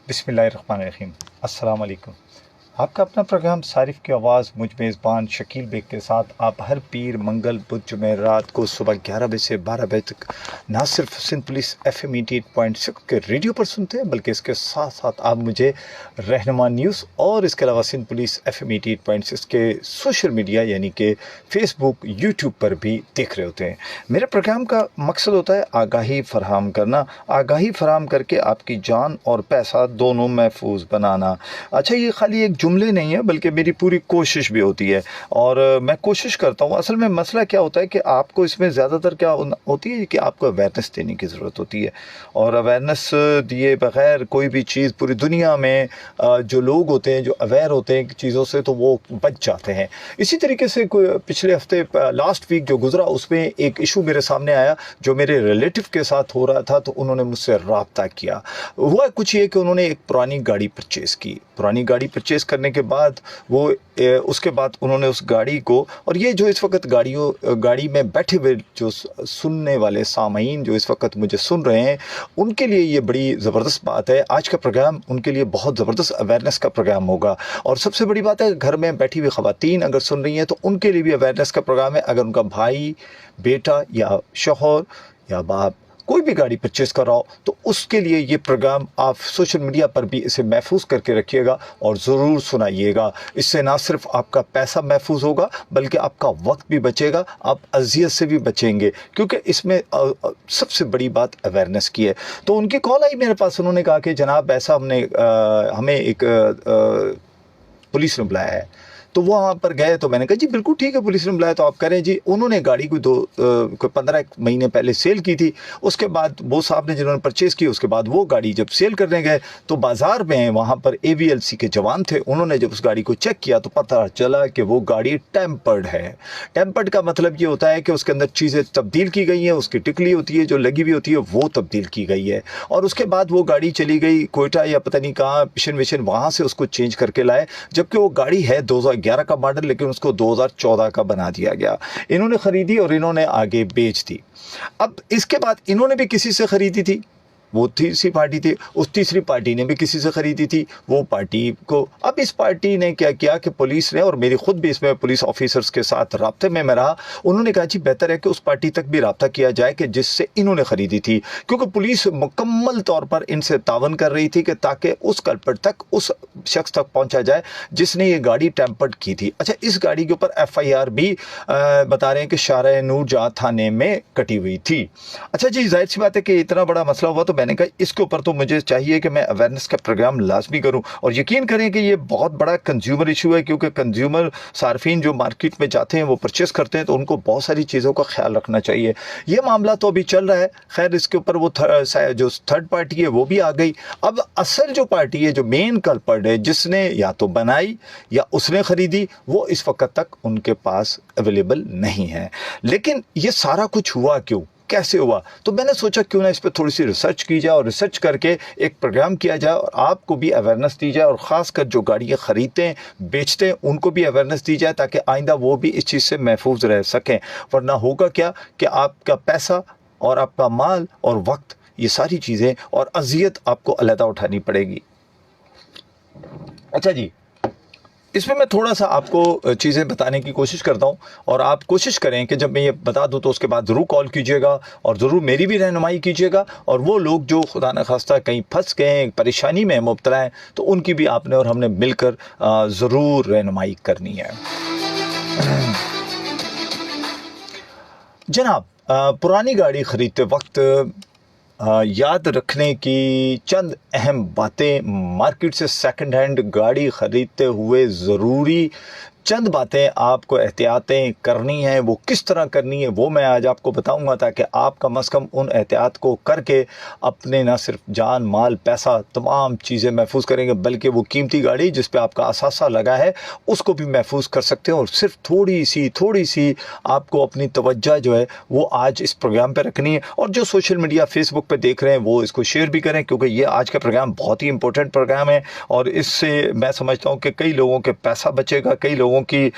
बिस्मिल्लाहिर्रहमानिर्रहीम। अस्सलाम वालेकुम। आपका अपना प्रोग्राम सारिफ की आवाज़ मुझ मेज़बान शकील बेग के साथ आप हर पीर मंगल बुध जुमेरात को सुबह 11 बजे से 12 बजे तक ना सिर्फ सिंध पुलिस FM 88.6 के रेडियो पर सुनते हैं, बल्कि इसके साथ साथ आप मुझे रहनुमा न्यूज़ और इसके अलावा सिंध पुलिस FM 88.6 के सोशल मीडिया यानी कि फेसबुक यूट्यूब पर भी देख रहे होते हैं। मेरे प्रोग्राम का मकसद होता है आगाही फराहम करना, आगाही फराहम करके आपकी जान और पैसा दोनों महफूज बनाना। अच्छा, ये खाली एक जुमले नहीं है बल्कि मेरी पूरी कोशिश भी होती है और मैं कोशिश करता हूँ। असल में मसला क्या होता है कि आपको इसमें ज़्यादातर क्या होती है कि आपको अवेयरनेस देने की ज़रूरत होती है, और अवेयरनेस दिए बग़ैर कोई भी चीज़ पूरी दुनिया में जो लोग होते हैं जो अवेयर होते हैं चीज़ों से तो वो बच जाते हैं। इसी तरीके से पिछले हफ्ते लास्ट वीक जो गुज़रा उसमें एक इशू मेरे सामने आया जो मेरे रिलेटिव के साथ हो रहा था, तो उन्होंने मुझसे रब्ता किया। हुआ कुछ ये कि उन्होंने एक पुरानी गाड़ी परचेज़ की। पुरानी गाड़ी परचेज़ करने के बाद वो उसके बाद उन्होंने उस गाड़ी को, और ये जो इस वक्त गाड़ी में बैठे हुए जो सुनने वाले सामीन जो इस वक्त मुझे सुन रहे हैं उनके लिए ये बड़ी ज़बरदस्त बात है। आज का प्रोग्राम उनके लिए बहुत ज़बरदस्त अवेयरनेस का प्रोग्राम होगा। और सबसे बड़ी बात है, घर में बैठी हुई ख़वातीन अगर सुन रही हैं तो उनके लिए भी अवेयरनेस का प्रोग्राम है। अगर उनका भाई, बेटा या शौहर या बाप कोई भी गाड़ी परचेज़ कर रहा हो तो उसके लिए ये प्रोग्राम आप सोशल मीडिया पर भी इसे महफूज करके रखिएगा और ज़रूर सुनाइएगा। इससे ना सिर्फ आपका पैसा महफूज होगा बल्कि आपका वक्त भी बचेगा, आप अजियत से भी बचेंगे, क्योंकि इसमें सबसे बड़ी बात अवेयरनेस की है। तो उनकी कॉल आई मेरे पास, उन्होंने कहा कि जनाब ऐसा हमें एक पुलिस ने बुलाया है। तो वो वहाँ पर गए तो मैंने कहा जी बिल्कुल ठीक है, पुलिस ने बुलाया तो आप करें जी। उन्होंने गाड़ी को 15 महीने पहले सेल की थी। उसके बाद वो साहब ने जिन्होंने परचेज़ की उसके बाद वो गाड़ी जब सेल करने गए तो बाज़ार में वहाँ पर AVLC के जवान थे। उन्होंने जब उस गाड़ी को चेक किया तो पता चला कि वो गाड़ी टेम्पर्ड है। टेम्पर्ड का मतलब ये होता है कि उसके अंदर चीज़ें तब्दील की गई हैं, उसकी टिकली होती है जो लगी हुई होती है वो तब्दील की गई है। और उसके बाद वो गाड़ी चली गई कोयटा या पता नहीं कहाँ मिशन वहाँ से उसको चेंज करके लाए, जबकि वो गाड़ी है 2011 का मॉडल लेकिन उसको 2014 का बना दिया गया। इन्होंने ख़रीदी और इन्होंने आगे बेच दी। अब इसके बाद इन्होंने भी किसी से ख़रीदी थी, वो तीसरी पार्टी थी, उस तीसरी पार्टी ने भी किसी से ख़रीदी थी, वो पार्टी को। अब इस पार्टी ने क्या किया कि पुलिस ने, और मेरी ख़ुद भी इसमें पुलिस ऑफिसर्स के साथ राब्ते में मैं रहा, उन्होंने कहा जी बेहतर है कि उस पार्टी तक भी राब्ता किया जाए कि जिससे इन्होंने ख़रीदी थी, क्योंकि पुलिस मुकम्मल तौर पर इनसे तावन कर रही थी कि ताकि उस कल्प्रिट तक, उस शख्स तक पहुँचा जाए जिसने ये गाड़ी टेम्पर्ड की थी। अच्छा, इस गाड़ी के ऊपर FIR भी बता रहे हैं कि शाह नूर जहाँ थाने में कटी हुई थी। अच्छा जी, जाहिर सी बात है कि इतना बड़ा मसला हुआ तो मैंने कहा इसके ऊपर तो मुझे चाहिए कि मैं अवेयरनेस का प्रोग्राम लाजमी करूं। और यकीन करें कि ये बहुत बड़ा कंज्यूमर इशू है, क्योंकि कंज्यूमर सार्फिन जो मार्केट में जाते हैं वो परचेस करते हैं तो उनको बहुत सारी चीज़ों का ख्याल रखना चाहिए। ये मामला तो अभी चल रहा है, खैर इसके ऊपर वो जो थर्ड पार्टी है वो भी आ गई। अब असल जो पार्टी है, जो मेन कल्प्रिट है, जिसने या तो बनाई या उसने ख़रीदी, वो इस वक्त तक उनके पास अवेलेबल नहीं है। लेकिन ये सारा कुछ हुआ क्यों, कैसे हुआ? तो मैंने सोचा क्यों ना इस पर थोड़ी सी रिसर्च की जाए और रिसर्च करके एक प्रोग्राम किया जाए और आपको भी अवेयरनेस दी जाए, और ख़ासकर जो गाड़ियाँ ख़रीदते हैं बेचते हैं उनको भी अवेयरनेस दी जाए ताकि आइंदा वो भी इस चीज़ से महफूज रह सकें। वरना होगा क्या कि आपका पैसा और आपका माल और वक्त, ये सारी चीज़ें और अजियत आपको अलहदा उठानी पड़ेगी। अच्छा जी, इसमें मैं थोड़ा सा आपको चीज़ें बताने की कोशिश करता हूं, और आप कोशिश करें कि जब मैं ये बता दूं तो उसके बाद ज़रूर कॉल कीजिएगा और ज़रूर मेरी भी रहनुमाई कीजिएगा। और वो लोग जो खुदा न खास्ता कहीं फंस गए, परेशानी में मुब्तला हैं, तो उनकी भी आपने और हमने मिलकर ज़रूर रहनुमाई करनी है। जनाब, पुरानी गाड़ी ख़रीदते वक्त याद रखने की चंद अहम बातें, मार्केट से सेकंड हैंड गाड़ी ख़रीदते हुए ज़रूरी चंद बातें आपको एहतियातें करनी हैं। वो किस तरह करनी है वो मैं आज आपको बताऊंगा, ताकि आप कम अज़ कम उन एहतियात को करके अपने ना सिर्फ जान, माल, पैसा, तमाम चीज़ें महफूज करेंगे, बल्कि वो कीमती गाड़ी जिस पे आपका असासा लगा है उसको भी महफूज कर सकते हैं। और सिर्फ थोड़ी सी आपको अपनी तवज्जो जो है वो आज इस प्रोग्राम पर रखनी है। और जो सोशल मीडिया फेसबुक पर देख रहे हैं वो इसको शेयर भी करें, क्योंकि ये आज का प्रोग्राम बहुत ही इंपॉर्टेंट प्रोग्राम है और इससे मैं समझता हूँ कि कई लोगों के पैसा बचेगा, कई लोगों लोगों की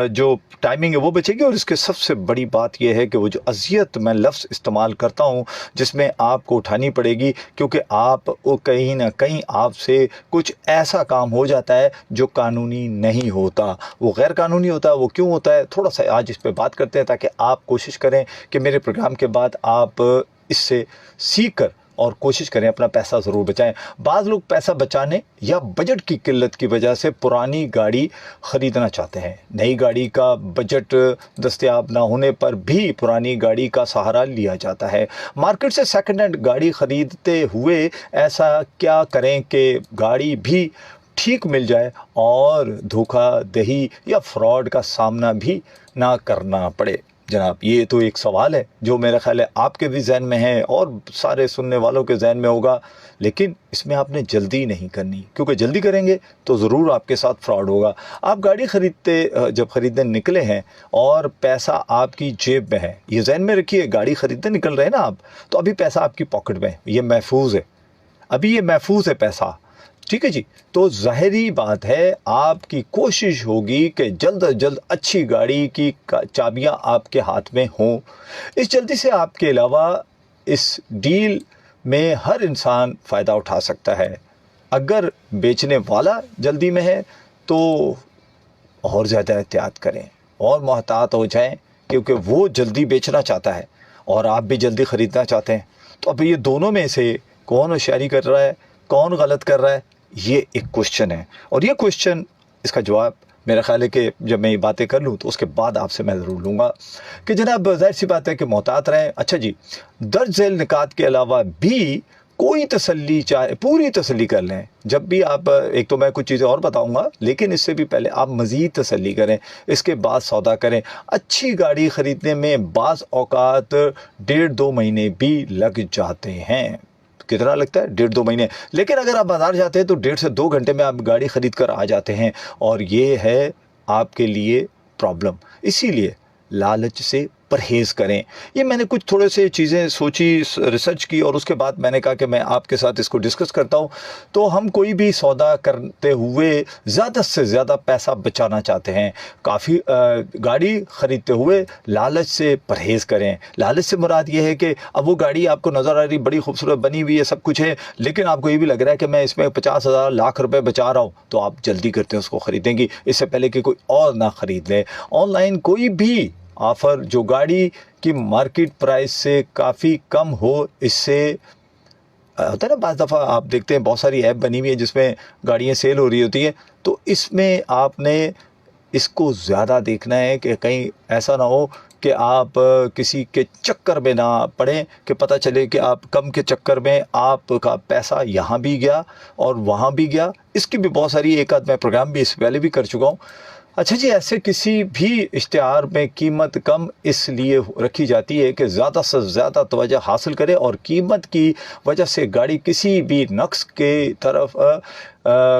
जो टाइमिंग है वो बचेगी। और इसके सबसे बड़ी बात यह है कि वो जो अज़ियत मैं लफ्ज़ इस्तेमाल करता हूँ जिसमें आपको उठानी पड़ेगी, क्योंकि आप वो कहीं ना कहीं आपसे कुछ ऐसा काम हो जाता है जो कानूनी नहीं होता, वो गैर कानूनी होता है। वो क्यों होता है, थोड़ा सा आज इस पर बात करते हैं, ताकि आप कोशिश करें कि मेरे प्रोग्राम के बाद आप इससे सीख कर और कोशिश करें अपना पैसा ज़रूर बचाएं। बाज़ लोग पैसा बचाने या बजट की किल्लत की वजह से पुरानी गाड़ी ख़रीदना चाहते हैं। नई गाड़ी का बजट दस्तयाब ना होने पर भी पुरानी गाड़ी का सहारा लिया जाता है। मार्केट से सेकंड हैंड गाड़ी ख़रीदते हुए ऐसा क्या करें कि गाड़ी भी ठीक मिल जाए और धोखाधड़ी या फ्रॉड का सामना भी ना करना पड़े। जनाब, ये तो एक सवाल है जो मेरा ख्याल है आपके भी जहन में है और सारे सुनने वालों के जहन में होगा, लेकिन इसमें आपने जल्दी नहीं करनी, क्योंकि जल्दी करेंगे तो ज़रूर आपके साथ फ्रॉड होगा। आप गाड़ी जब ख़रीदने निकले हैं और पैसा आपकी जेब में है, ये जहन में रखिए, गाड़ी ख़रीदने निकल रहे हैं ना आप, तो अभी पैसा आपकी पॉकेट में है, ये महफूज है, अभी ये महफूज है पैसा, ठीक है जी। तो ज़ाहिरी बात है आपकी कोशिश होगी कि जल्द अज जल्द अच्छी गाड़ी की चाबियां आपके हाथ में हों। इस जल्दी से आपके अलावा इस डील में हर इंसान फ़ायदा उठा सकता है। अगर बेचने वाला जल्दी में है तो और ज़्यादा एहतियात करें और मोहतात हो जाएं, क्योंकि वो जल्दी बेचना चाहता है और आप भी जल्दी ख़रीदना चाहते हैं। तो अब ये दोनों में से कौन होशियारी कर रहा है, कौन गलत कर रहा है, ये एक क्वेश्चन है। और ये क्वेश्चन, इसका जवाब मेरा ख्याल है कि जब मैं ये बातें कर लूँ तो उसके बाद आपसे मैं ज़रूर लूँगा कि जनाब ज़ाहिर सी बात है कि मोहतात रहें। अच्छा जी, दर्ज झेल निकात के अलावा भी कोई तसल्ली चाहे पूरी तसल्ली कर लें। जब भी आप, एक तो मैं कुछ चीज़ें और बताऊंगा, लेकिन इससे भी पहले आप मज़ीद तसल्ली करें, इसके बाद सौदा करें। अच्छी गाड़ी ख़रीदने में बाज़ औक़ात 1.5-2 महीने भी लग जाते हैं। कितना लगता है? 1.5-2 महीने। लेकिन अगर आप बाज़ार जाते हैं तो 1.5 से 2 घंटे में आप गाड़ी ख़रीद कर आ जाते हैं, और ये है आपके लिए प्रॉब्लम। इसीलिए लालच से परहेज़ करें। ये मैंने कुछ थोड़े से चीज़ें सोची, रिसर्च की, और उसके बाद मैंने कहा कि मैं आपके साथ इसको डिस्कस करता हूँ। तो हम कोई भी सौदा करते हुए ज़्यादा से ज़्यादा पैसा बचाना चाहते हैं। काफ़ी गाड़ी ख़रीदते हुए लालच से परहेज़ करें। लालच से मुराद ये है कि अब वो गाड़ी आपको नज़र आ रही, बड़ी खूबसूरत बनी हुई है, सब कुछ है, लेकिन आपको ये भी लग रहा है कि मैं इसमें 50,000 लाख रुपए बचा रहा हूँ, तो आप जल्दी करते हैं उसको ख़रीदेंगी, इससे पहले कि कोई और ना ख़रीद ले। ऑनलाइन कोई भी ऑफ़र जो गाड़ी की मार्केट प्राइस से काफ़ी कम हो, इससे होता है ना, बाज़ दफ़ा आप देखते हैं बहुत सारी ऐप बनी हुई है जिसमें गाड़ियाँ सेल हो रही होती हैं, तो इसमें आपने इसको ज़्यादा देखना है कि कहीं ऐसा ना हो कि आप किसी के चक्कर में ना पड़ें, कि पता चले कि आप कम के चक्कर में आपका पैसा यहाँ भी गया और वहाँ भी गया। इसकी भी बहुत सारी, एक आध मैं प्रोग्राम भी इससे पहले भी कर चुका हूँ। अच्छा जी, ऐसे किसी भी इश्तिहार में कीमत कम इसलिए रखी जाती है कि ज़्यादा से ज़्यादा तवज्जो हासिल करे और कीमत की वजह से गाड़ी किसी भी नक्स के तरफ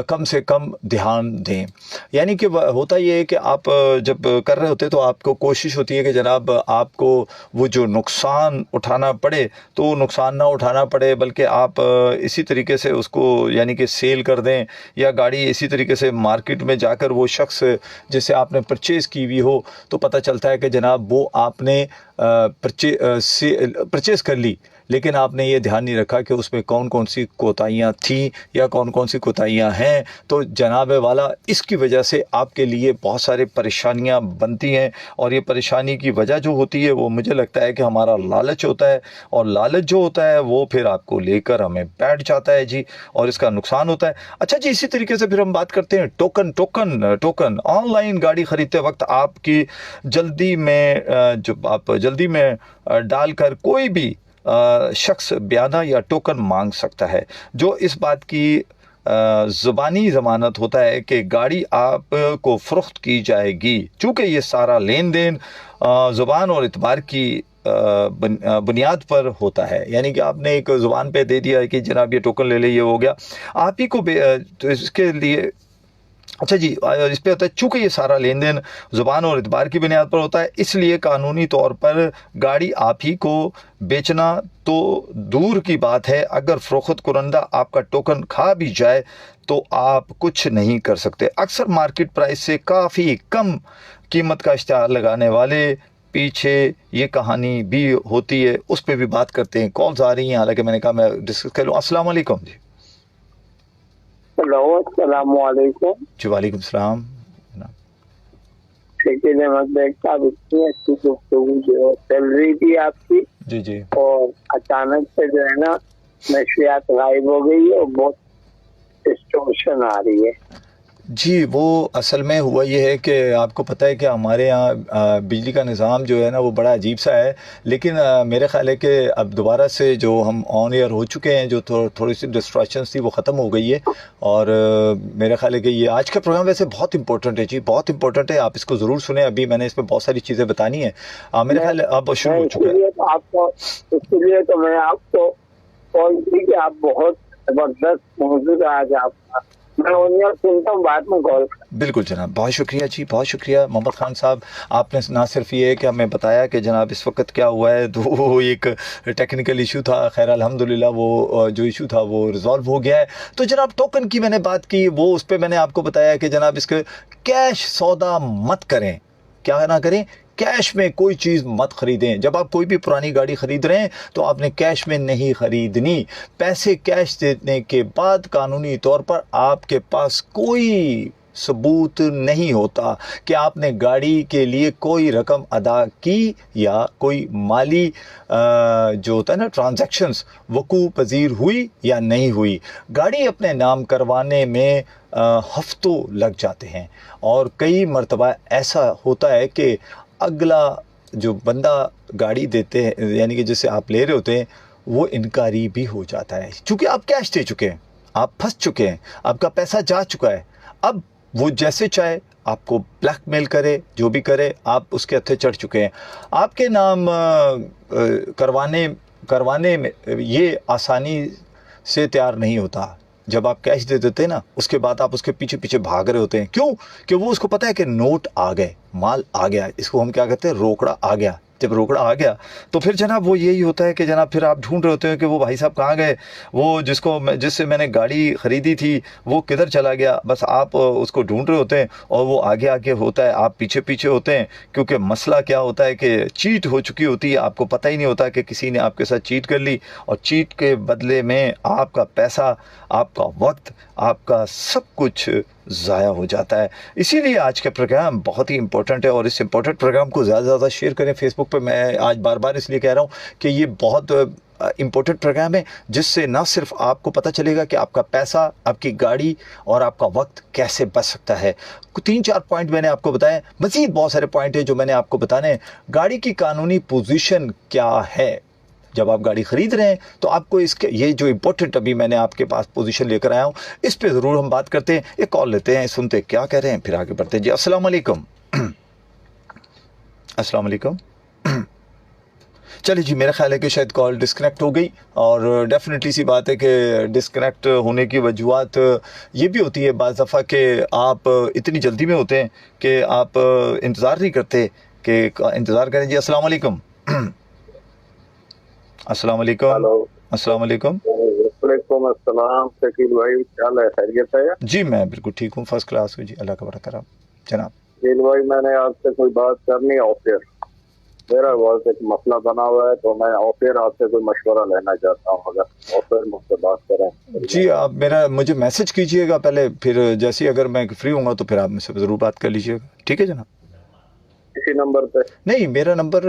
कम से कम ध्यान दें। यानी कि होता ये है कि आप जब कर रहे होते तो आपको कोशिश होती है कि जनाब आपको वो जो नुकसान उठाना पड़े तो नुकसान ना उठाना पड़े, बल्कि आप इसी तरीके से उसको यानी कि सेल कर दें, या गाड़ी इसी तरीके से मार्केट में जाकर वो शख्स जिसे आपने परचेज़ की हुई हो तो पता चलता है कि जनाब वो आपने परचेज़ कर ली, लेकिन आपने ये ध्यान नहीं रखा कि उसमें कौन कौन सी कोताहियाँ थीं या कौन कौन सी कोताहियाँ हैं। तो जनाब वाला, इसकी वजह से आपके लिए बहुत सारी परेशानियाँ बनती हैं, और ये परेशानी की वजह जो होती है वो मुझे लगता है कि हमारा लालच होता है, और लालच जो होता है वो फिर आपको लेकर हमें बैठ जाता है जी, और इसका नुकसान होता है। अच्छा जी, इसी तरीके से फिर हम बात करते हैं टोकन। ऑनलाइन गाड़ी ख़रीदते वक्त आपकी जल्दी में डालकर कोई भी शख्स बयाना या टोकन मांग सकता है, जो इस बात की ज़ुबानी ज़मानत होता है कि गाड़ी आपको फ़रोख्त की जाएगी। चूँकि ये सारा लेन देन ज़ुबान और इतबार की बुनियाद पर होता है, यानी कि आपने एक ज़ुबान पे दे दिया है कि जनाब ये टोकन ले ले, ये हो गया, आप ही को तो इसके लिए अच्छा जी, इस पे होता है चूंकि ये सारा लेन देन जुबान और इतबार की बुनियाद पर होता है, इसलिए कानूनी तौर पर गाड़ी आप ही को बेचना तो दूर की बात है, अगर फरोख्त कुरंदा आपका टोकन खा भी जाए तो आप कुछ नहीं कर सकते। अक्सर मार्केट प्राइस से काफ़ी कम कीमत का इश्तिहार लगाने वाले पीछे ये कहानी भी होती है, उस पर भी बात करते हैं। कॉल्स आ रही हैं, हालांकि मैंने कहा मैं डिस्कस कर लूँ। अस्सलाम वालेकुम जी। हेलो, अस्सलाम वालेकुम। जी वालेकुम सलाम। शकील अहमद बेग साहब, इतनी अच्छी गुफ्तगू जो चल रही थी आपकी, जी जी और अचानक से जो है ना नशियात गायब हो गई है और बहुत डिस्टॉर्शन आ रही है। जी, वो असल में हुआ ये है कि आपको पता है कि हमारे यहाँ बिजली का निज़ाम जो है ना वो बड़ा अजीब सा है, लेकिन मेरे ख़्याल है कि अब दोबारा से जो हम ऑन एयर हो चुके हैं, जो थोड़ी सी डिस्ट्रैक्शंस थी वो ख़त्म हो गई है। और मेरा ख्याल है कि ये आज का प्रोग्राम वैसे बहुत इंपॉर्टेंट है जी, बहुत इंपॉर्टेंट है, आप इसको ज़रूर सुने। अभी मैंने इसमें बहुत सारी चीज़ें बतानी है। मेरा ख्याल है अब शुरू हो चुका है। इसलिए तो मैं आपको कॉल की कि आप बहुत जबरदस्त मौजूद है आज आपका। मैं उन्हें सुनता हूँ, बाद में कॉल। बिल्कुल जनाब, बहुत शुक्रिया जी, बहुत शुक्रिया मोहम्मद ख़ान साहब। आपने ना सिर्फ ये है कि हमें बताया कि जनाब इस वक्त क्या हुआ है, तो वो एक टेक्निकल इशू था, खैर अल्हम्दुलिल्लाह वो जो इशू था वो रिजॉल्व हो गया है। तो जनाब टोकन की मैंने बात की, वो उस पर मैंने आपको बताया कि जनाब इसके कैश सौदा मत करें। क्या ना करें? कैश में कोई चीज़ मत ख़रीदें। जब आप कोई भी पुरानी गाड़ी ख़रीद रहे हैं तो आपने कैश में नहीं ख़रीदनी। पैसे कैश देने के बाद कानूनी तौर पर आपके पास कोई सबूत नहीं होता कि आपने गाड़ी के लिए कोई रकम अदा की या कोई माली जो होता है ना ट्रांजैक्शंस वकू पजीर हुई या नहीं हुई। गाड़ी अपने नाम करवाने में हफ्तों लग जाते हैं, और कई मरतबा ऐसा होता है कि अगला जो बंदा गाड़ी देते हैं, यानी कि जिससे आप ले रहे होते हैं, वो इनकारी भी हो जाता है, क्योंकि आप कैश दे चुके हैं, आप फंस चुके हैं, आपका पैसा जा चुका है। अब वो जैसे चाहे आपको ब्लैकमेल करे, जो भी करे, आप उसके हत्थे चढ़ चुके हैं। आपके नाम करवाने में ये आसानी से तैयार नहीं होता। जब आप कैश दे देते हैं ना, उसके बाद आप उसके पीछे पीछे भाग रहे होते हैं। क्यों? कि वो उसको पता है कि नोट आ गए, माल आ गया, इसको हम क्या कहते हैं, रोकड़ा आ गया। जब रोकड़ा आ गया तो फिर जनाब वो यही होता है कि जनाब फिर आप ढूंढ रहे होते हैं कि वो भाई साहब कहाँ गए, वो जिससे मैंने गाड़ी ख़रीदी थी वो किधर चला गया। बस आप उसको ढूंढ रहे होते हैं और वो आगे आगे होता है, आप पीछे पीछे होते हैं। क्योंकि मसला क्या होता है कि चीट हो चुकी होती है, आपको पता ही नहीं होता कि किसी ने आपके साथ चीट कर ली, और चीट के बदले में आपका पैसा, आपका वक्त, आपका सब कुछ ज़ाया हो जाता है। इसीलिए आज का प्रोग्राम बहुत ही इंपॉर्टेंट है, और इस इंपॉर्टेंट प्रोग्राम को ज़्यादा से ज़्यादा शेयर करें फेसबुक पे। मैं आज बार बार इसलिए कह रहा हूँ कि ये बहुत इंपॉर्टेंट प्रोग्राम है, जिससे ना सिर्फ आपको पता चलेगा कि आपका पैसा, आपकी गाड़ी और आपका वक्त कैसे बच सकता है। 3-4 पॉइंट मैंने आपको बताए, मज़ीद बहुत सारे पॉइंट हैं जो मैंने आपको बताने हैं। गाड़ी की कानूनी पोजीशन क्या है, जब आप गाड़ी ख़रीद रहे हैं तो आपको इसके ये जो इम्पोर्टेंट अभी मैंने आपके पास पोजीशन लेकर आया हूँ, इस पे ज़रूर हम बात करते हैं। एक कॉल लेते हैं, सुनते क्या कह रहे हैं, फिर आगे बढ़ते हैं जी। अस्सलाम वालेकुम। अस्सलाम वालेकुम। चलिए जी, मेरा ख्याल है कि शायद कॉल डिस्कनेक्ट हो गई, और डेफिनेटली सी बात है कि डिस्कनेक्ट होने की वजूहत ये भी होती है बाज़ दफ़ा कि आप इतनी जल्दी में होते हैं कि आप इंतज़ार नहीं करते कि इंतज़ार करें जी। अस्सलाम वालेकुम। अस्सलाम वालेकुम। अस्सलाम वालेकुम। वालेकुम अस्सलाम। शकील भाई, क्या हाल है, खैरियत है? जी मैं बिल्कुल ठीक हूँ, फर्स्ट क्लास हूँ जी, अल्लाह का बड़ा करम जनाब। शकील भाई, मैंने आपसे कोई बात करनी है ऑफियर, मेरा बहुत एक मसला बना हुआ है, तो मैं ऑफियर आपसे कोई मशवरा लेना चाहता हूँ, अगर ऑफियर मुझसे बात करें। जी आप मुझे मैसेज कीजिएगा पहले, फिर जैसे ही अगर मैं फ्री हूँगा तो फिर आप मुझसे ज़रूर बात कर लीजिएगा, ठीक है जनाब? इसी नंबर पे? नहीं, मेरा नंबर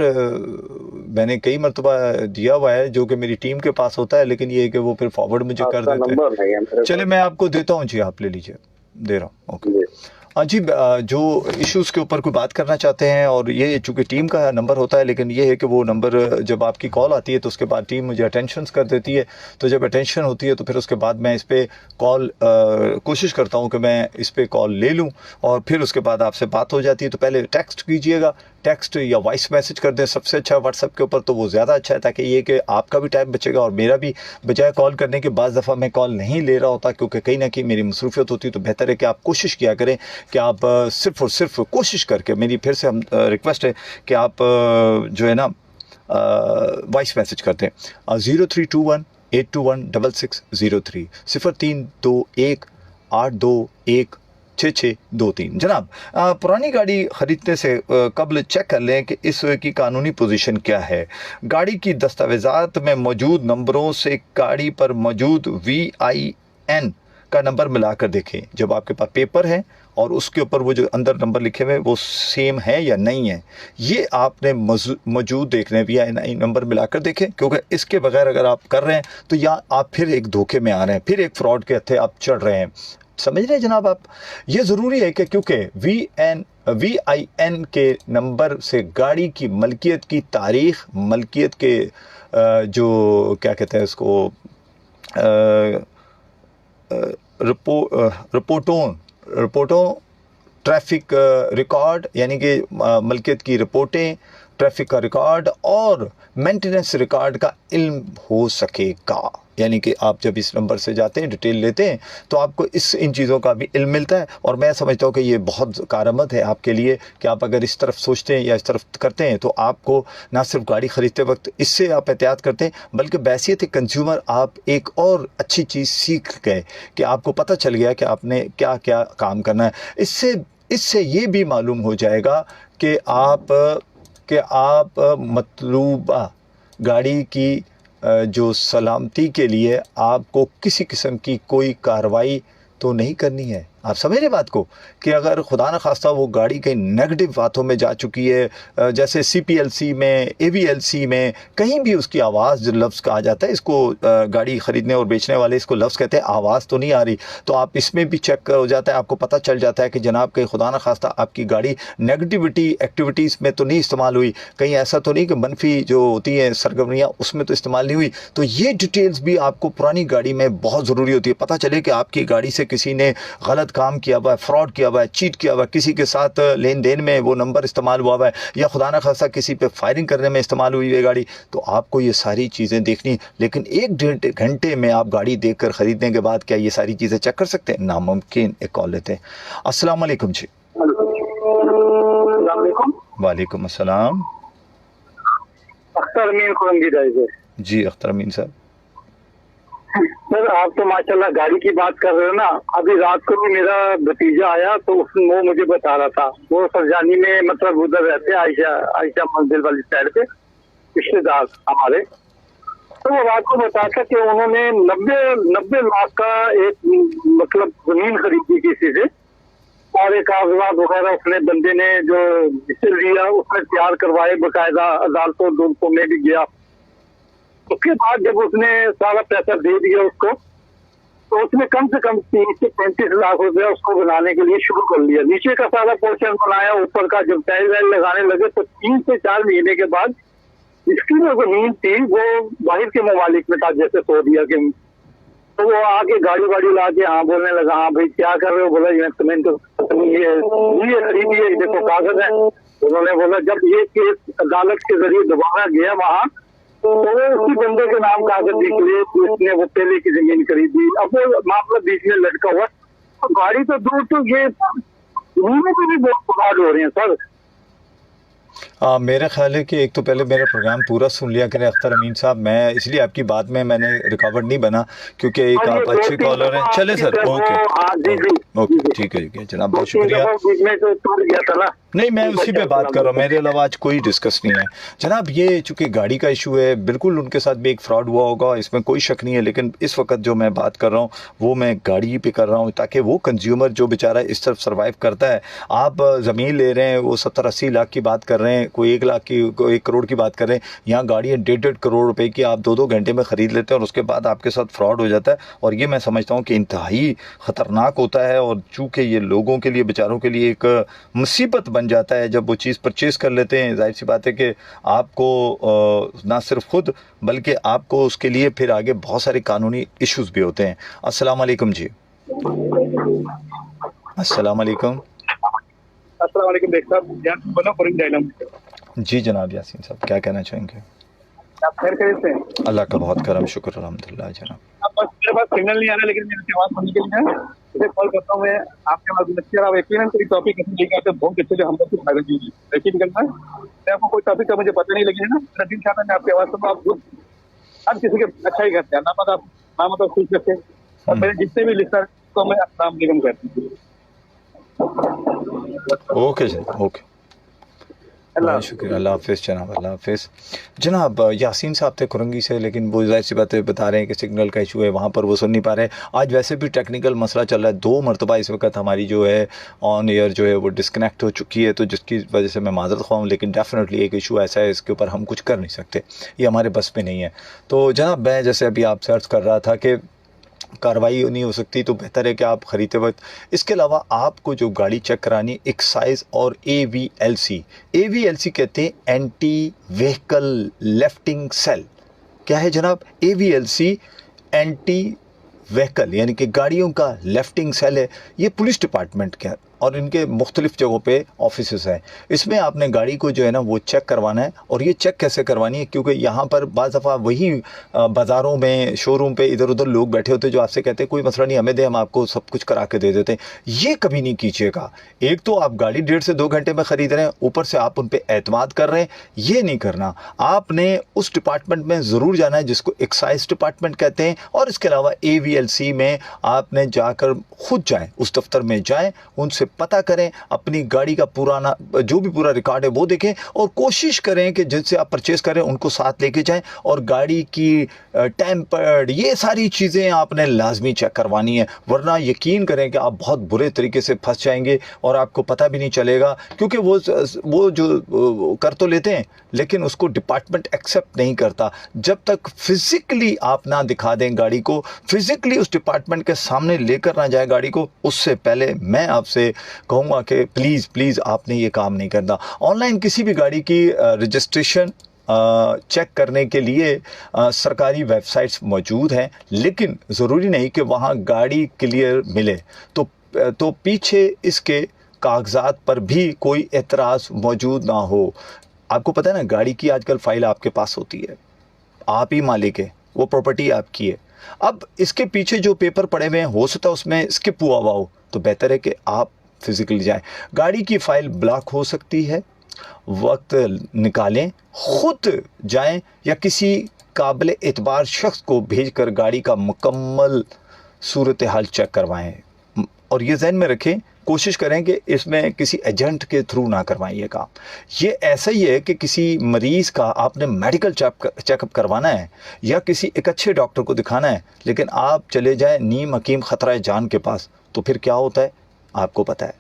मैंने कई मरतबा दिया हुआ है जो कि मेरी टीम के पास होता है, लेकिन ये है कि वो फिर फॉरवर्ड मुझे कर देते हैं। नंबर नहीं है। चलिए मैं आपको देता हूँ जी, आप ले लीजिए, दे रहा हूँ। ओके हाँ जी, जो इश्यूज़ के ऊपर कोई बात करना चाहते हैं, और ये चूँकि टीम का नंबर होता है, लेकिन ये है कि वो नंबर जब आपकी कॉल आती है तो उसके बाद टीम मुझे अटेंशंस कर देती है। तो जब अटेंशन होती है तो फिर उसके बाद मैं इस पर कॉल कोशिश करता हूँ कि मैं इस पर कॉल ले लूँ, और फिर उसके बाद आपसे बात हो जाती है। तो पहले टेक्स्ट कीजिएगा, टेक्स्ट या वॉइस मैसेज कर दें, सबसे अच्छा व्हाट्सएप के ऊपर, तो वो ज़्यादा अच्छा है, ताकि ये कि आपका भी टाइम बचेगा और मेरा भी। बजाय कॉल करने के बाज़ दफ़ा मैं कॉल नहीं ले रहा होता क्योंकि कहीं ना कहीं मेरी मसरूफियत होती है, तो बेहतर है कि आप कोशिश किया करें कि आप सिर्फ़ और सिर्फ कोशिश करके, मेरी फिर से हम रिक्वेस्ट है कि आप जो है ना वॉइस मैसेज करते हैं 0321-821-6603 0321-821-6623। जनाब, पुरानी गाड़ी ख़रीदने से कबल चेक कर लें कि इस की कानूनी पोजीशन क्या है। गाड़ी की दस्तावेज़ात में मौजूद नंबरों से गाड़ी पर मौजूद VIN का नंबर मिलाकर देखें। जब आपके पास पेपर है और उसके ऊपर वो जो अंदर नंबर लिखे हुए वो सेम है या नहीं है, ये आपने मौजूद देखने VIN नंबर मिलाकर देखें, क्योंकि इसके बगैर अगर आप कर रहे हैं तो या आप फिर एक धोखे में आ रहे हैं, फिर एक फ्रॉड के हत्थे आप चढ़ रहे हैं। समझ रहे हैं जनाब आप? ये ज़रूरी है कि क्योंकि VIN के नंबर से गाड़ी की मलकियत की तारीख़, मलकियत के जो क्या कहते हैं उसको, रिपोर्टों ट्रैफिक रिकॉर्ड, यानी कि मलकियत की रिपोर्टें, ट्रैफिक का रिकॉर्ड और मेंटेनेंस रिकॉर्ड का इल्म हो सकेगा। यानी कि आप जब इस नंबर से जाते हैं, डिटेल लेते हैं, तो आपको इन चीज़ों का भी इल्म मिलता है। और मैं समझता हूँ कि ये बहुत कारआमद है आपके लिए कि आप अगर इस तरफ सोचते हैं या इस तरफ करते हैं, तो आपको ना सिर्फ गाड़ी ख़रीदते वक्त इससे आप एहतियात करते हैं, बल्कि बैसियत कंज्यूमर आप एक और अच्छी चीज़ सीख गए कि आपको पता चल गया कि आपने क्या क्या काम करना है। इससे ये भी मालूम हो जाएगा कि आप मतलूबा गाड़ी की जो सलामती के लिए आपको किसी किस्म की कोई कार्रवाई तो नहीं करनी है। आप समझ रहे बात को, कि अगर खुदा न खास्ता वो गाड़ी कहीं नेगेटिव बातों में जा चुकी है, जैसे CPLC में, AVLC में, कहीं भी उसकी आवाज़ जो लफ्ज़ कहा जाता है, इसको गाड़ी ख़रीदने और बेचने वाले इसको लफ्ज़ कहते हैं, आवाज़ तो नहीं आ रही, तो आप इसमें भी चेक हो जाता है, आपको पता चल जाता है कि जनाब कहीं खुदा न खास्ता आपकी गाड़ी नेगेटिविटी एक्टिविटीज़ में तो नहीं इस्तेमाल हुई, कहीं ऐसा तो नहीं कि मनफी जो होती हैं सरगर्मियाँ उसमें तो इस्तेमाल नहीं हुई। तो ये डिटेल्स भी आपको पुरानी गाड़ी में बहुत ज़रूरी होती है। पता चले कि आपकी गाड़ी से किसी ने गलत काम किया हुआ है, फ्रॉड किया हुआ है, चीट किया हुआ है, किसी के साथ लेन देन में वो नंबर इस्तेमाल हुआ है, या खुदा न खासा किसी पे फायरिंग करने में इस्तेमाल हुई है गाड़ी, तो आपको ये सारी चीज़ें देखनी। लेकिन 1-1.5 घंटे में आप गाड़ी देखकर ख़रीदने के बाद क्या ये सारी चीज़ें चेक कर सकते हैं? नामुमकिन। एक कॉल लेते हैं। अस्सलाम वालेकुम जी। वालेकुम अस्सलाम। अख्तर अमीन खुरंगी जी अख्तर अमीन साहब। सर, आप तो माशाल्लाह गाड़ी की बात कर रहे हो ना। अभी रात को भी मेरा भतीजा आया तो वो मुझे बता रहा था, वो सरजानी में मतलब उधर रहते हैं, आयशा मंजिल वाली साइड पे रिश्तेदार हमारे। तो वो रात को बताया कि उन्होंने 90 लाख का एक मतलब जमीन खरीदी किसी से, और एक कागजात वगैरह उसने बंदे ने जो जिससे लिया उसने तैयार करवाए, बाकायदा अदालतों में भी गया। उसके बाद जब उसने सारा पैसा दे दिया उसको, तो उसने कम से कम 30 से 35 लाख रुपया उसको बनाने के लिए शुरू कर लिया। नीचे का सारा पोर्शन बनाया, ऊपर का जब टाइल वाइल लगाने लगे तो 3 से 4 महीने के बाद इसकी जो जमीन थी वो बाहर के ममालिक में था, जैसे सऊदीया के। तो वो आके गाड़ी वाड़ी ला के हाँ बोलने लगा, हाँ भाई क्या कर रहे हो? बोला इन्वेस्टमेंट तो ये खरीदी है, देखो कागज है। उन्होंने बोला जब ये केस अदालत के जरिए दोबारा गया वहाँ, तो उसी बंदे के नाम कागज निकले जिसने वो पहले की जमीन खरीदी। अब वो मामला बीच में लटका हुआ, तो गाड़ी तो दूर, तो ये जमीनों पे भी बहुत फ्रॉड हो रहे हैं सर। मेरा ख्याल है कि एक तो पहले मेरा प्रोग्राम पूरा सुन लिया करें अख्तर अमीन साहब। मैं इसलिए आपकी बात में मैंने रुकावट नहीं बना क्योंकि एक आप अच्छे कॉलर हैं। चले सर, ओके ठीक है जनाब, बहुत शुक्रिया। नहीं, मैं उसी पे बात कर रहा हूँ, मेरे अलावा आज कोई डिस्कस नहीं है जनाब। ये चूँकि गाड़ी का इशू है, बिल्कुल उनके साथ भी एक फ्रॉड हुआ होगा, इसमें कोई शक नहीं है। लेकिन इस वक्त जो मैं बात कर रहा हूँ वो मैं गाड़ी पे कर रहा हूँ, ताकि वो कंज्यूमर जो बेचारा इस तरफ सर्वाइव करता है। आप ज़मीन ले रहे हैं, वो 70-80 लाख की बात कर रहे हैं, कोई 1 लाख की, कोई 1 करोड़ की बात कर रहे हैं। यहाँ गाड़ियाँ 1.5 करोड़ रुपए की आप 2-2 घंटे में ख़रीद लेते हैं और उसके बाद आपके साथ फ्रॉड हो जाता है। और ये मैं समझता हूँ कि इंतहाई ख़तरनाक होता है, और चूँकि ये लोगों के लिए, बेचारों के लिए एक मुसीबत बन जाता है जब वो चीज़ परचेज़ कर लेते हैं। जाहिर सी बात है कि आपको ना सिर्फ खुद बल्कि आपको उसके लिए फिर आगे बहुत सारे कानूनी इश्यूज़ भी होते हैं। अस्सलाम वालेकुम जी। अस्सलाम वालेकुम। अस्सलाम वालेकुम देख साहब, यहाँ बना फॉरेन डायलम। जी जनाब यासीन साहब, क्या कहना चाहेंगे? आप खैर कैसे हैं? अल्लाह का बहुत करम, शुक्र अल्हम्दुलिल्लाह जनाब। आप बस मेरे पास सिग्नल नहीं आ रहा, लेकिन मेरे आवाज सुनने के लिए मुझे कॉल करता हूँ मैं। आपके पास अच्छी आप यकीनन कोई टॉपिक ऐसे लेके आते हैं, बहुत अच्छे जो हम लोग को फायदा दीजिए। देखिए निकलना है मैं आपको कोई टॉपिक का मुझे पता नहीं, लेकिन है ना मेरा दिल चाहता है मैं आपकी आवाज सुनूं। आप खुद हर किसी के अच्छा ही करते हैं ना, मतलब खुश रखे। और मेरे जितने भी लिस्टर को मैं अस्सलाम वालेकुम कहती हूँ। ओके जनाब, ओके, बहुत शुक्रिया, अल्लाह हाफिज़ जनाब, अल्लाह हाफिज़ जनाब। यासीन साहब थे कुरंगी से, लेकिन वो जाहिर सी बातें बता रहे हैं कि सिग्नल का इशू है, वहाँ पर वो सुन नहीं पा रहे। आज वैसे भी टेक्निकल मसला चल रहा है, 2 मरतबा इस वक्त हमारी जो है ऑन एयर जो है वो डिस्कनेक्ट हो चुकी है, तो जिसकी वजह से मैं माजरत ख्वाह हूँ, लेकिन डेफिनेटली एक इशू ऐसा है इसके ऊपर हम कुछ कर नहीं सकते, ये हमारे बस में नहीं है। तो जनाब मैं जैसे अभी आप सर्च कर रहा था कि कार्रवाई नहीं हो सकती, तो बेहतर है कि आप ख़रीदते वक्त इसके अलावा आपको जो गाड़ी चेक करानी, एक्साइज और AVLC कहते हैं, एंटी व्हीकल लिफ्टिंग सेल। क्या है जनाब? AVLC एंटी व्हीकल यानी कि गाड़ियों का लिफ्टिंग सेल है। ये पुलिस डिपार्टमेंट का और इनके मुख्तलिफ जगहों पे ऑफिसेस हैं। इसमें आपने गाड़ी को जो है ना वो चेक करवाना है। और ये चेक कैसे करवानी है, क्योंकि यहाँ पर बाज़ दफ़ा वही बाज़ारों में, शोरूम पे इधर उधर लोग बैठे होते हैं जो आपसे कहते हैं कोई मसला नहीं, हमें दे, हम आपको सब कुछ करा के दे देते हैं। ये कभी नहीं कीजिएगा। एक तो आप गाड़ी 1.5 से 2 घंटे में ख़रीद रहे हैं, ऊपर से आप उन पर एतमाद कर रहे हैं, ये नहीं करना। आपने उस डिपार्टमेंट में ज़रूर जाना है जिसको एक्साइज डिपार्टमेंट कहते हैं, और इसके अलावा AVLC में आपने जाकर खुद जाएँ, उस दफ्तर में जाएँ, उनसे पता करें, अपनी गाड़ी का पुराना जो भी पूरा रिकॉर्ड है वो देखें, और कोशिश करें कि जिनसे आप परचेस करें उनको साथ लेके जाएं। और गाड़ी की टेम्पर्ड, ये सारी चीज़ें आपने लाजमी चेक करवानी है, वरना यकीन करें कि आप बहुत बुरे तरीके से फंस जाएंगे और आपको पता भी नहीं चलेगा। क्योंकि वो जो कर तो लेते हैं, लेकिन उसको डिपार्टमेंट एक्सेप्ट नहीं करता। जब तक फिज़िकली आप ना दिखा दें गाड़ी को, फिज़िकली उस डिपार्टमेंट के सामने लेकर ना जाए गाड़ी को, उससे पहले मैं आपसे कहूँगा कि प्लीज़ आपने ये काम नहीं करना। ऑनलाइन किसी भी गाड़ी की रजिस्ट्रेशन चेक करने के लिए सरकारी वेबसाइट्स मौजूद हैं, लेकिन ज़रूरी नहीं कि वहाँ गाड़ी क्लियर मिले। तो पीछे इसके कागजात पर भी कोई एतराज़ मौजूद ना हो। आपको पता है ना, गाड़ी की आजकल फ़ाइल आपके पास होती है, आप ही मालिक है, वो प्रॉपर्टी आपकी है। अब इसके पीछे जो पेपर पड़े हुए हैं, हो सकता है उसमें स्किप हुआ हो, तो बेहतर है कि आप फिज़िकली जाएं। गाड़ी की फ़ाइल ब्लॉक हो सकती है, वक्त निकालें, खुद जाएं या किसी काबिल एतबार शख्स को भेजकर गाड़ी का मुकम्मल सूरत हाल चेक करवाएं। और ये ज़हन में रखें, कोशिश करें कि इसमें किसी एजेंट के थ्रू ना करवाइएगा। ये ऐसा ही है कि किसी मरीज़ का आपने मेडिकल चेकअप करवाना है या किसी एक अच्छे डॉक्टर को दिखाना है, लेकिन आप चले जाएं नीम हकीम ख़तरा जान के पास, तो फिर क्या होता है आपको पता है,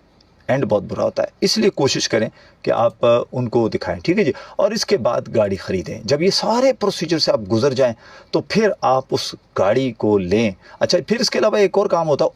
एंड बहुत बुरा होता है। इसलिए कोशिश करें कि आप उनको दिखाएं, ठीक है जी। और इसके बाद गाड़ी ख़रीदें। जब ये सारे प्रोसीजर से आप गुजर जाएं तो फिर आप उस गाड़ी को लें। अच्छा, फिर इसके अलावा एक और काम होता है,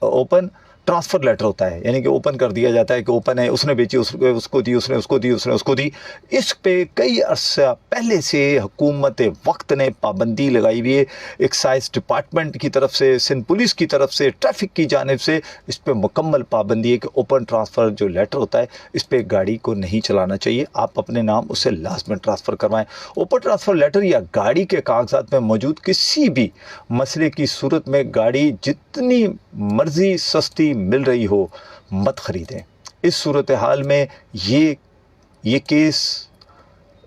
ओपन ट्रांसफ़र लेटर होता है, यानी कि ओपन कर दिया जाता है कि ओपन है, उसने बेची, उसको दी, उसने उसको दी। इस पे कई अर्सा पहले से हुकूमत वक्त ने पाबंदी लगाई हुई है, एक्साइज डिपार्टमेंट की तरफ से, सिंध पुलिस की तरफ से, ट्रैफिक की जानिब से इस पे मुकम्मल पाबंदी है कि ओपन ट्रांसफ़र जो लेटर होता है, इस पे गाड़ी को नहीं चलाना चाहिए। आप अपने नाम उससे लास्ट में ट्रांसफ़र करवाएं। ओपन ट्रांसफ़र लेटर या गाड़ी के कागजात में मौजूद किसी भी मसले की सूरत में गाड़ी जितनी मर्जी सस्ती मिल रही हो, मत ख़रीदें। इस सूरत हाल में ये केस,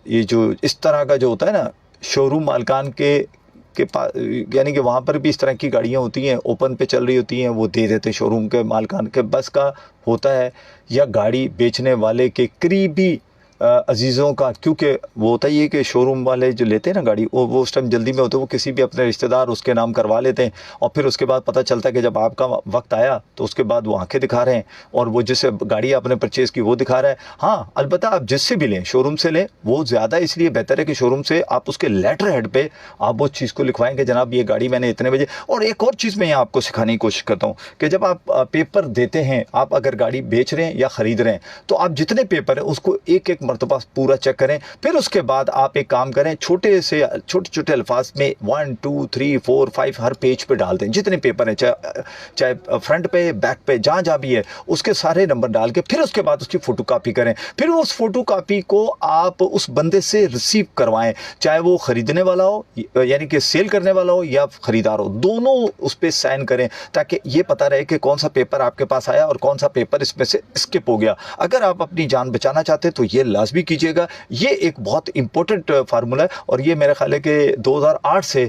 ये जो इस तरह का जो होता है ना, शोरूम मालकान के पास, यानी कि वहाँ पर भी इस तरह की गाड़ियाँ होती हैं, ओपन पे चल रही होती हैं, वो दे देते शोरूम के मालकान के बस का होता है, या गाड़ी बेचने वाले के करीबी अजीज़ों का। क्योंकि वो होता ही है कि शोरूम वाले जो लेते हैं ना गाड़ी, वो उस टाइम जल्दी में होते हैं, वो किसी भी अपने रिश्तेदार उसके नाम करवा लेते हैं, और फिर उसके बाद पता चलता है कि जब आपका वक्त आया तो उसके बाद वो आंखें दिखा रहे हैं, और वो जिससे गाड़ी आपने परचेज़ की वो दिखा रहा है। हाँ, अलबत्ता आप जिससे भी लें, शोरूम से लें, वो ज़्यादा इसलिए बेहतर है कि शोरूम से आप उसके लेटर हेड पे आप वो चीज़ को लिखवाएं कि जनाब ये गाड़ी मैंने इतने बजे। और एक और चीज़ मैं यहाँ आपको सिखाने की कोशिश करता हूँ कि जब आप पेपर देते हैं, आप अगर गाड़ी बेच रहे हैं या ख़रीद रहे हैं, तो आप जितने पेपर हैं उसको एक एक मरतबा पूरा चेक करें। फिर उसके बाद आप एक काम करें, छोटे छोटे अल्फाज में 1 2 3 4 5 हर पेज पे डाल दें, जितने पेपर हैं, चाहे फ्रंट पे बैक पे जहाँ जहाँ भी है उसके सारे नंबर डाल के फिर उसके बाद उसकी फ़ोटो कापी करें। फिर उस फोटो कापी को आप उस बंदे से रिसीव करवाएं, चाहे वो ख़रीदने वाला हो यानी कि सेल करने वाला हो या ख़रीदार हो, दोनों उस पर साइन करें ताकि ये पता रहे कि कौन सा पेपर आपके पास आया और कौन सा पेपर इसमें से स्किप हो गया। अगर आप अपनी जान बचाना चाहते हैं तो ये लाजमी कीजिएगा। ये एक बहुत इंपॉर्टेंट फार्मूला है और ये मेरा ख्याल है कि 2008 से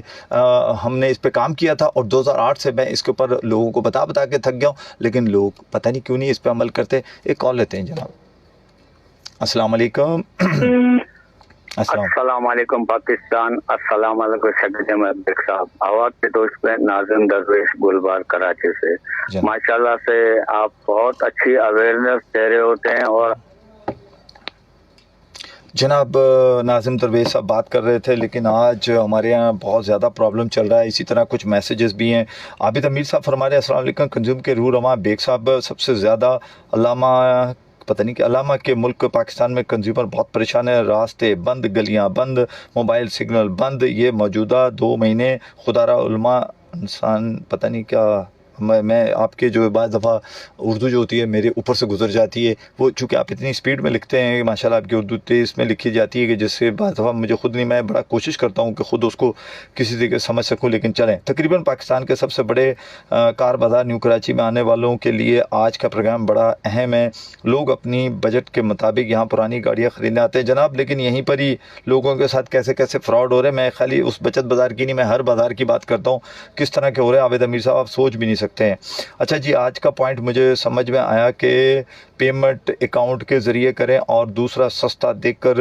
हमने इस पर काम किया था और 2008 से मैं इसके ऊपर लोगों को बता के थक गया हूँ, लेकिन लोग पता नहीं क्यों नहीं इस पर अमल करते। एक कॉल लेते हैं जनाब। अस्सलाम वालेकुम। अस्सलाम वालेकुम पाकिस्तान, अस्सलाम वालेकुम शकील अहमद साहब। आवाज के दोस्त पे नाज़िम दरवेश गुलबार कराची से। माशाल्लाह से आप बहुत अच्छी अवेयरनेस दे रहे होते हैं। और जनाब नाज़िम दरवेश साहब बात कर रहे थे, लेकिन आज हमारे यहाँ बहुत ज़्यादा प्रॉब्लम चल रहा है। इसी तरह कुछ मैसेजेस भी हैं। आबिद अमीर साहब फरमा रहे हैं अस्सलाम वालेकुम, कंज्यूम के रूह रवां बेग साहब सबसे ज़्यादा अल्लामा पता नहीं कि अलामा के मुल्क पाकिस्तान में कंज्यूमर बहुत परेशान है। रास्ते बंद, गलियां बंद, मोबाइल सिग्नल बंद। ये मौजूदा 2 महीने खुदारा उलमा इंसान पता नहीं क्या। मैं आपके जो बाज़ दफ़ा उर्दू जो होती है मेरे ऊपर से गुजर जाती है, वो चूँकि आप इतनी स्पीड में लिखते हैं माशाल्लाह आपकी उर्दू तेज़ में लिखी जाती है कि जिससे बाज़ दफ़ा मुझे ख़ुद नहीं, मैं बड़ा कोशिश करता हूँ कि ख़ुद उसको किसी तरीके से समझ सकूँ। लेकिन चलें, तकरीबन पाकिस्तान के सबसे बड़े कार बाज़ार न्यू कराची में आने वालों के लिए आज का प्रोग्राम बड़ा अहम है। लोग अपनी बजट के मुताबिक यहाँ पुरानी गाड़ियाँ ख़रीदने आते हैं जनाब, लेकिन यहीं पर ही लोगों के साथ कैसे कैसे फ्रॉड हो रहे हैं। मैं खाली उस बचत बाज़ार की नहीं, मैं हर बाज़ार की बात करता हूँ किस तरह के हो रहे हैं। आबिद अमीर साहब आप सोच भी नहीं सकते हैं। अच्छा जी, आज का पॉइंट मुझे समझ में आया कि पेमेंट अकाउंट के ज़रिए करें और दूसरा सस्ता देखकर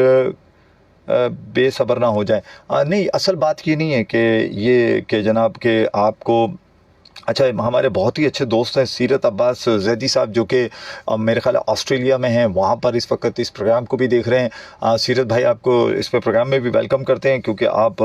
बेसब्र ना हो जाए। नहीं, असल बात ये नहीं है कि ये कि जनाब के आपको अच्छा, हमारे बहुत ही अच्छे दोस्त हैं सीरत अब्बास जैदी साहब जो कि मेरे ख्याल ऑस्ट्रेलिया में हैं, वहाँ पर इस वक्त इस प्रोग्राम को भी देख रहे हैं। सीरत भाई आपको इस पर प्रोग्राम में भी वेलकम करते हैं क्योंकि आप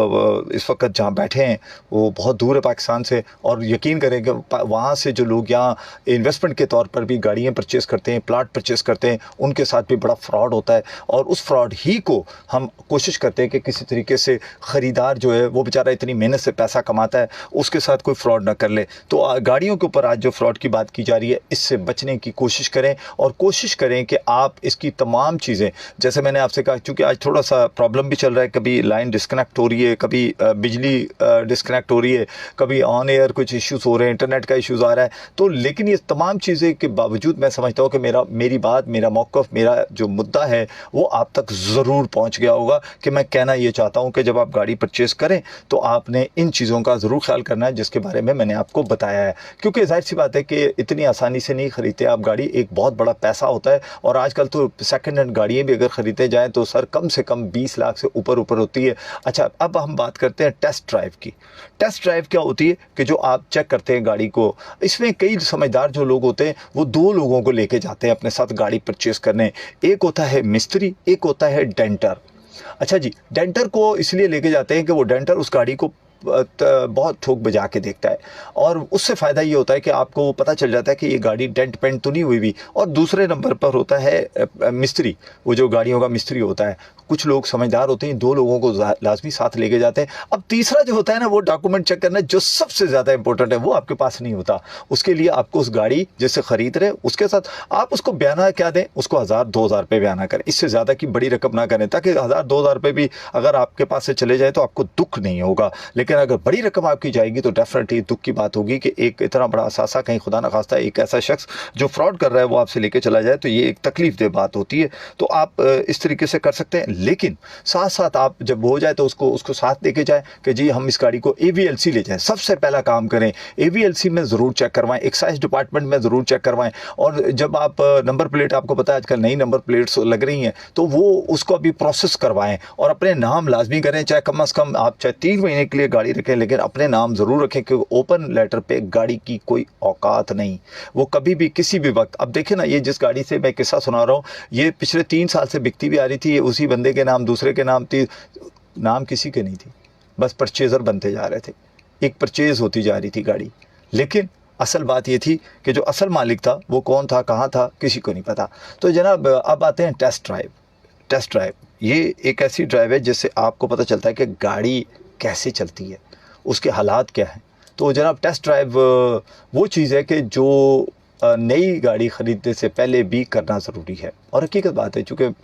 इस वक्त जहाँ बैठे हैं वो बहुत दूर है पाकिस्तान से, और यकीन करें कि वहाँ से जो लोग यहाँ इन्वेस्टमेंट के तौर पर भी गाड़ियाँ परचेज़ करते हैं, प्लाट परचेज़ करते हैं, उनके साथ भी बड़ा फ्रॉड होता है। और उस फ्रॉड ही को हम कोशिश करते हैं कि किसी तरीके से ख़रीदार जो है वो बेचारा इतनी मेहनत से पैसा कमाता है, उसके साथ कोई फ्रॉड ना कर ले। तो गाड़ियों के ऊपर आज जो फ्रॉड की बात की जा रही है, इससे बचने की कोशिश करें और कोशिश करें कि आप इसकी तमाम चीज़ें, जैसे मैंने आपसे कहा, क्योंकि आज थोड़ा सा प्रॉब्लम भी चल रहा है, कभी लाइन डिस्कनेक्ट हो रही है, कभी बिजली डिस्कनेक्ट हो रही है, कभी ऑन एयर कुछ इश्यूज़ हो रहे हैं, इंटरनेट का इश्यूज़ आ रहा है। तो लेकिन ये तमाम चीज़ें के बावजूद मैं समझता हूँ कि मेरी बात, मेरा मौक़िफ़, मेरा जो मुद्दा है वो आप तक ज़रूर पहुँच गया होगा कि मैं कहना ये चाहता हूँ कि जब आप गाड़ी परचेज़ करें तो आपने इन चीज़ों का ज़रूर ख्याल करना है जिसके बारे में मैंने आपको बताया है। क्योंकि जाहिर सी बात है कि इतनी आसानी से नहीं ख़रीदते आप गाड़ी, एक बहुत बड़ा पैसा होता है। और आजकल तो सेकंड हैंड गाड़ियाँ भी अगर ख़रीदे जाएँ तो सर कम से कम 20 लाख से ऊपर होती है। अच्छा, अब हम बात करते हैं टेस्ट ड्राइव की। टेस्ट ड्राइव क्या होती है कि जो आप चेक करते हैं गाड़ी को, इसमें कई समझदार जो लोग होते हैं वो 2 लोगों को लेके जाते हैं अपने साथ गाड़ी परचेज़ करने। एक होता है मिस्त्री, एक होता है डेंटर। अच्छा जी, डेंटर को इसलिए लेके जाते हैं कि वो डेंटर उस गाड़ी को बहुत ठोक बजा के देखता है और उससे फ़ायदा ये होता है कि आपको पता चल जाता है कि ये गाड़ी डेंट पेंट तो नहीं हुई भी। और दूसरे नंबर पर होता है मिस्त्री, वो जो गाड़ियों का मिस्त्री होता है। कुछ लोग समझदार होते हैं, 2 लोगों को लाजमी साथ लेके जाते हैं। अब तीसरा जो होता है ना, वो डॉक्यूमेंट चेक करना, जो सबसे ज़्यादा इंपॉर्टेंट है, वो आपके पास नहीं होता। उसके लिए आपको उस गाड़ी जिससे ख़रीद रहे उसके साथ आप उसको बयाना क्या दें, उसको 1000-2000 रुपये बयाना करें, इससे ज़्यादा की बड़ी रकम ना करें, ताकि 1000-2000 रुपये भी अगर आपके पास से चले जाए तो आपको दुख नहीं होगा। लेकिन अगर बड़ी रकम आपकी जाएगी तो डेफिनेटली दुख की बात होगी कि एक इतना बड़ा असासा कहीं खुदा ना खास्ता एक ऐसा शख्स जो फ्रॉड कर रहा है वो आपसे लेके चला जाए, तो ये एक तकलीफ दे बात होती है। तो आप इस तरीके से कर सकते हैं, लेकिन साथ साथ आप जब हो जाए तो उसको साथ लेके जाए कि जी हम इस गाड़ी को AVLC ले जाएं। सबसे पहला काम करें, AVLC में ज़रूर चेक करवाएं, एक्साइज डिपार्टमेंट में ज़रूर चेक करवाएं। और जब आप नंबर प्लेट, आपको पता है आजकल नई नंबर प्लेट्स लग रही हैं, तो वो उसको अभी प्रोसेस करवाएं और अपने नाम लाजमी करें। चाहे कम अज़ कम आप चाहे 3 महीने के लिए गाड़ी रखें, लेकिन अपने नाम ज़रूर रखें, क्योंकि ओपन लेटर पे गाड़ी की कोई औकात नहीं, वो कभी भी किसी भी वक्त। अब देखें ना, ये जिस गाड़ी से मैं किस्सा सुना रहा हूँ, ये पिछले 3 साल से बिकती भी आ रही थी, ये उसी बंदे के नाम, दूसरे के नाम थी, नाम किसी के नहीं थी, बस परचेज़र बनते जा रहे थे, एक परचेज़ होती जा रही थी गाड़ी। लेकिन असल बात ये थी कि जो असल मालिक था वो कौन था, कहाँ था, किसी को नहीं पता। तो जनाब अब आते हैं टेस्ट ड्राइव। टेस्ट ड्राइव, ये एक ऐसी ड्राइव है जिससे आपको पता चलता है कि गाड़ी कैसे चलती है, उसके हालात क्या हैं। तो जनाब टेस्ट ड्राइव वो चीज़ है कि जो नई गाड़ी ख़रीदने से पहले भी करना ज़रूरी है। और हकीकत बात है, चूँकि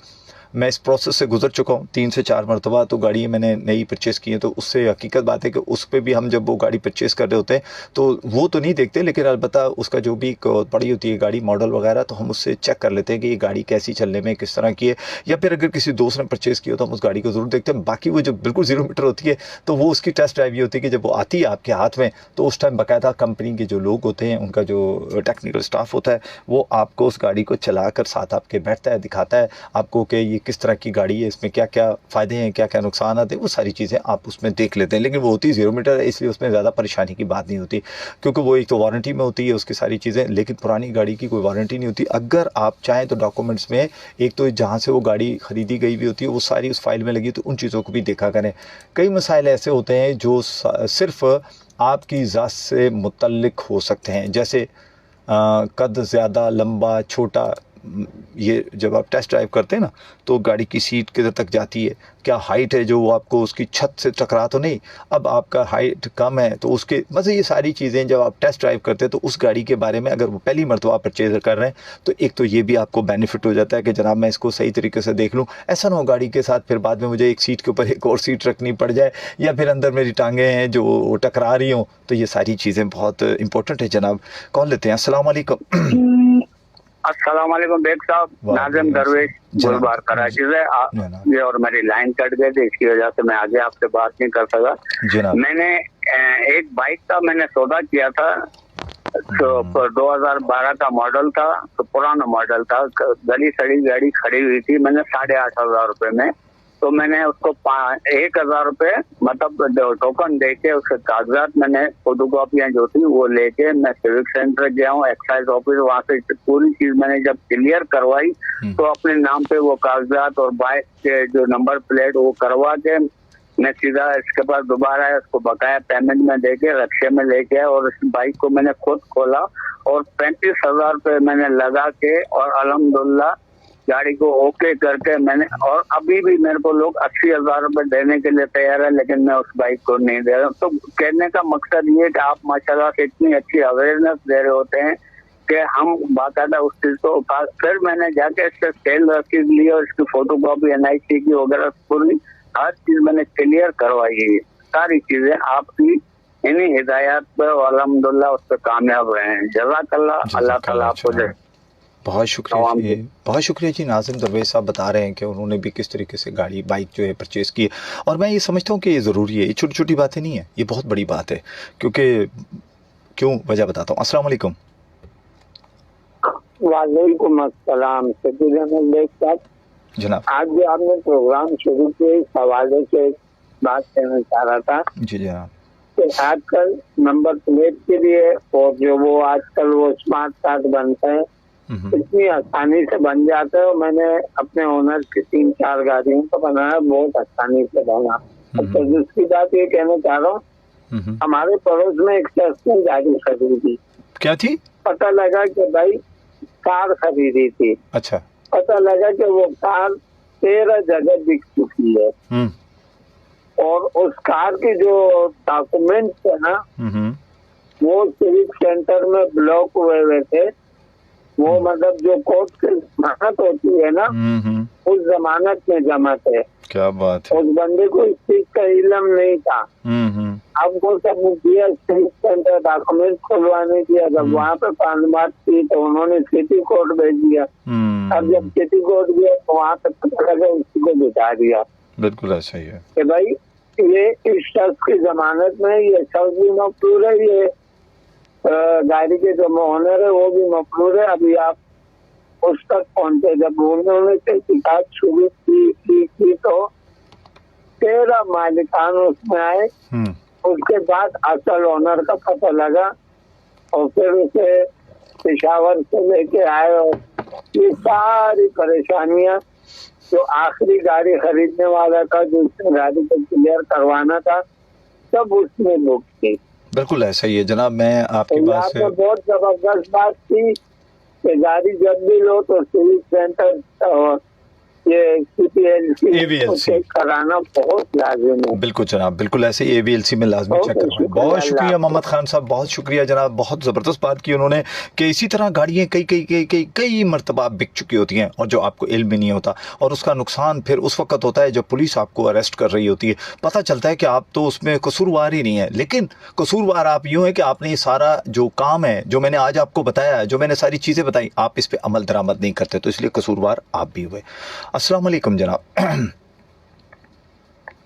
मैं इस प्रोसेस से गुजर चुका हूँ 3 से 4 मरतबा, तो गाड़ी मैंने नई परचेज़ की है, तो उससे हकीकत बात है कि उस पे भी हम जब वो गाड़ी परचेज़ कर रहे होते हैं तो वो तो नहीं देखते, लेकिन अलबत्ता उसका जो भी पड़ी होती है गाड़ी मॉडल वगैरह, तो हम उससे चेक कर लेते हैं कि ये गाड़ी कैसी चलने में किस तरह की है, या फिर अगर किसी दोस्त ने परचेज़ की हो तो हम उस गाड़ी को ज़रूर देखते हैं। बाकी वो जब बिल्कुल 0 मीटर होती है तो वो उसकी टेस्ट ड्राइव ये होती है कि जब वो आती है आपके हाथ में, तो उस टाइम बाकायदा कंपनी के जो लोग होते हैं, उनका जो टेक्निकल स्टाफ होता है, वो आपको उस गाड़ी को चला कर साथ आपके बैठता है, दिखाता है आपको कि ये किस तरह की गाड़ी है, इसमें क्या क्या फ़ायदे हैं, क्या क्या नुकसान आते हैं, वो सारी चीज़ें आप उसमें देख लेते हैं। लेकिन वो होती 0 मीटर है, इसलिए उसमें ज़्यादा परेशानी की बात नहीं होती, क्योंकि वो एक तो वारंटी में होती है उसकी सारी चीज़ें, लेकिन पुरानी गाड़ी की कोई वारंटी नहीं होती। अगर आप चाहें तो डॉक्यूमेंट्स में एक तो जहाँ से वो गाड़ी ख़रीदी गई भी होती है वो सारी उस फाइल में लगी, तो उन चीज़ों को भी देखा करें। कई मसाइल ऐसे होते हैं जो सिर्फ़ आपकी ज़ात से मुतल्लिक हो सकते हैं, जैसे कद ज़्यादा, लंबा, छोटा, ये जब आप टेस्ट ड्राइव करते हैं ना तो गाड़ी की सीट किधर तक जाती है, क्या हाइट है जो वो आपको उसकी छत से टकरा तो नहीं, अब आपका हाइट कम है तो उसके मतलब ये सारी चीज़ें जब आप टेस्ट ड्राइव करते हैं तो उस गाड़ी के बारे में अगर वो पहली मरतबा परचेज कर रहे हैं तो एक तो ये भी आपको बेनिफिट हो जाता है कि जनाब मैं इसको सही तरीके से देख लूँ, ऐसा ना हो गाड़ी के साथ फिर बाद में मुझे एक सीट के ऊपर एक और सीट रखनी पड़ जाए, या फिर अंदर मेरी टांगें हैं जो टकरा रही हों। तो ये सारी चीज़ें बहुत इंपॉर्टेंट है। जनाब कौन लेते हैं? अस्सलाम वालेकुम। अस्सलाम वालेकुम बेग साहब, नाज़िम दरवेश गुलबार कराची से। ये और मेरी लाइन कट गई थी, इसकी वजह से मैं आगे आपसे बात नहीं कर सका। मैंने एक बाइक का मैंने सौदा किया था, तो 2012 का मॉडल था, तो पुराना मॉडल था, गली सड़ी गाड़ी खड़ी हुई थी, मैंने 8,500 रुपए में, तो मैंने उसको 1,000 रुपए मतलब टोकन देके उसके कागजात मैंने फोटोकॉपियां जो थी वो लेके मैं सिविक सेंटर गया हूँ, एक्साइज ऑफिस, वहां से पूरी चीज मैंने जब क्लियर करवाई तो अपने नाम पे वो कागजात और बाइक के जो नंबर प्लेट वो करवा के मैं सीधा इसके पास दोबारा उसको बकाया पेमेंट में देके रक्शे में लेके आया और इस बाइक को मैंने खुद खोला और 35,000 रुपए मैंने लगा के और अल्हम्दुलिल्लाह गाड़ी को ओके करके मैंने, और अभी भी मेरे को लोग 80,000 रुपए देने के लिए तैयार है, लेकिन मैं उस बाइक को नहीं दे रहा हूँ। तो कहने का मकसद ये कि आप माशाल्लाह से इतनी अच्छी अवेयरनेस दे रहे होते हैं कि हम बाकायदा उस चीज को फिर मैंने जाके इससे सेल रसीद ली और इसकी फोटोकॉपी NIC की वगैरह पूरी हर चीज मैंने क्लियर करवाई है। सारी चीजें आपकी इन्हीं हिदायत पर अल्हम्दुलिल्लाह उस पर कामयाब रहे हैं। जज़ाकल्लाह, अल्लाह ताला आपको दे। बहुत शुक्रिया जी। नाज़िम दरवेश साहब बता रहे हैं कि उन्होंने भी किस तरीके से गाड़ी बाइक जो है परचेज़ की, और मैं ये समझता हूँ कि ये ज़रूरी है, ये छोटी छोटी बातें नहीं है, ये बहुत बड़ी बात है, क्योंकि क्यों वजह बताता हूँ। अस्सलाम वालेकुम। वालेकुम अस्सलाम साहब। जनाब आज जो आपने प्रोग्राम शुरू किया इस हवाले से बात करना चाह रहा था। जी जनाब। कि आजकल नंबर प्लेट के लिए और जो वो आजकल वो स्मार्ट कार्ड बनते हैं इतनी आसानी से बन जाते हैं। मैंने अपने ओनर की 3-4 गाड़ियों को बनाया, बहुत आसानी से बना। तो दूसरी बात ये कहना चाह रहा हूँ, हमारे पड़ोस में एक शख्स ने गाड़ी खरीदी। क्या थी? पता लगा कि भाई कार खरीदी थी। अच्छा। पता लगा कि वो कार 13 जगह बिक चुकी है और उस कार के जो डॉक्यूमेंट्स है ना वो सिविक सेंटर में ब्लॉक हुए थे। वो मतलब जो कोर्ट की जमानत होती है ना उस जमानत में जमा थे। क्या बात है। उस बंदे को इस चीज का इल्म नहीं था। अब वो सब किया सिविक सेंटर डॉक्यूमेंट खुलवाने की, जब वहाँ पे मालूमात की तो उन्होंने सिटी कोर्ट भेज दिया। अब जब सिटी कोर्ट गया तो वहाँ पे पता लगा उसी को बिठा दिया। बिल्कुल ऐसा ही है कि भाई ये इस शख्स की जमानत में ये शख्स भी मफरूर है, ये गाड़ी के जो ओनर है वो भी मफरूर है। अभी आप उस तक पहुंचे, जब उन्होंने शिकायत शुरू की तो 13 मालिकान उसमें आए। उसके बाद असल ओनर का पता लगा और फिर उसे पेशावर से लेके आए और ये सारी परेशानियां जो आखिरी गाड़ी खरीदने वाला था, जो गाड़ी को क्लियर करवाना था, सब उसने बुक की। बिल्कुल ऐसा ही है जनाब। मैं आपकी बात से बहुत जबरदस्त बात थी कि गाड़ी जब भी लो तो सिविक सेंटर ये CPLC AVLC चेक कराना बहुत लाजिम है। बिल्कुल जनाब, बिल्कुल ऐसे ही AVLC में लाजमी चेक करवाएं। बहुत शुक्रिया मोहम्मद खान साहब, बहुत शुक्रिया जनाब, बहुत ज़बरदस्त बात की उन्होंने कि इसी तरह गाड़ियाँ कई मरतबा बिक चुकी होती हैं और जो आपको इल्म भी नहीं होता, और उसका नुकसान फिर उस वक्त होता है जब पुलिस आपको अरेस्ट कर रही होती है। पता चलता है कि आप तो उसमें कसूरवार ही नहीं है, लेकिन कसूरवार आप यूँ है कि आपने ये सारा जो काम है, जो मैंने आज आपको बताया, जो मैंने सारी चीज़ें बताई, आप इस पर अमल दरामद नहीं करते, तो इसलिए कसूरवार आप भी हुए। अस्सलाम वालेकुम जनाब।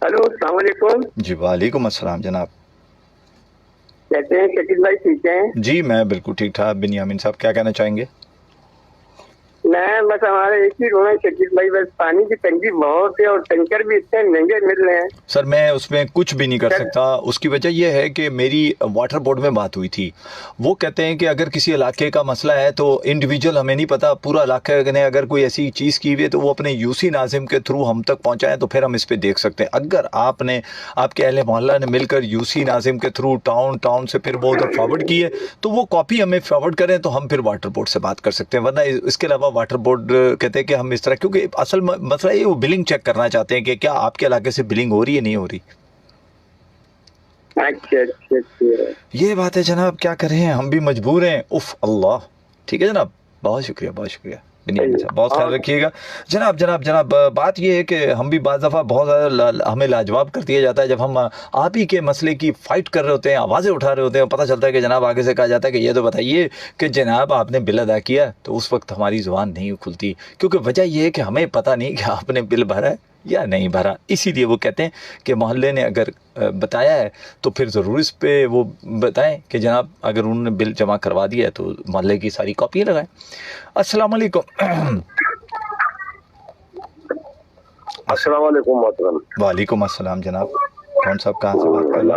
हेलो, अस्सलाम वालेकुम। जी वालेकुम अस्सलाम जनाब। कहते हैं शकील भाई ठीक हैं? जी मैं बिल्कुल ठीक ठाक। बिनियामिन साहब क्या कहना चाहेंगे? मैं बस हमारा एक ही रोना है शकील भाई, बस पानी की टंकी बहुत है और टैंकर भी इतने महंगे मिल रहे हैं। सर मैं उसमें कुछ भी नहीं कर सकता। उसकी वजह यह है कि मेरी वाटर बोर्ड में बात हुई थी। वो कहते हैं कि अगर किसी इलाके का मसला है तो इंडिविजुअल हमें नहीं पता, पूरा इलाके ने अगर कोई ऐसी चीज़ की हुई है तो वो अपने यूसी नाजिम के थ्रू हम तक पहुँचाएँ तो फिर हम इस पर देख सकते हैं। अगर आपने आपके अहले मोहल्ला ने मिलकर यूसी नाजिम के थ्रू टाउन से फिर वो उधर फॉरवर्ड की है तो वो कॉपी हमें फॉरवर्ड करें तो हम फिर वाटर बोर्ड से बात कर सकते हैं। वरना इसके अलावा वाटर बोर्ड कहते हैं कि हम इस तरह, क्योंकि असल मसला ये वो बिलिंग चेक करना चाहते हैं कि क्या आपके इलाके से बिलिंग हो रही है नहीं हो रही। अच्छा। ये बात है जनाब, क्या करें, हम भी मजबूर हैं। उफ अल्लाह। ठीक है जनाब, बहुत शुक्रिया बिनियामिन साहब, बहुत ख्याल रखिएगा जनाब। बात ये है कि हम भी बाज़ दफ़ा बहुत ज़्यादा हमें लाजवाब कर दिया जाता है जब हम आप ही के मसले की फ़ाइट कर रहे होते हैं, आवाज़ें उठा रहे होते हैं, पता चलता है कि जनाब आगे से कहा जाता है कि ये तो बताइए कि जनाब आपने बिल अदा किया, तो उस वक्त हमारी ज़ुबान नहीं खुलती, क्योंकि वजह यह है कि हमें पता नहीं कि आपने बिल भरा है या नहीं भरा। इसीलिए वो कहते हैं कि मोहल्ले ने अगर बताया है तो फिर ज़रूर इस पे वो बताएं कि जनाब अगर उन्होंने बिल जमा करवा दिया है तो मोहल्ले की सारी कॉपियाँ लगाएं। अस्सलाम वालेकुम। अस्सलाम वालेकुम मोहतरम। वालेकुम अस्सलाम जनाब, कौन साहब कहाँ से बात कर रहे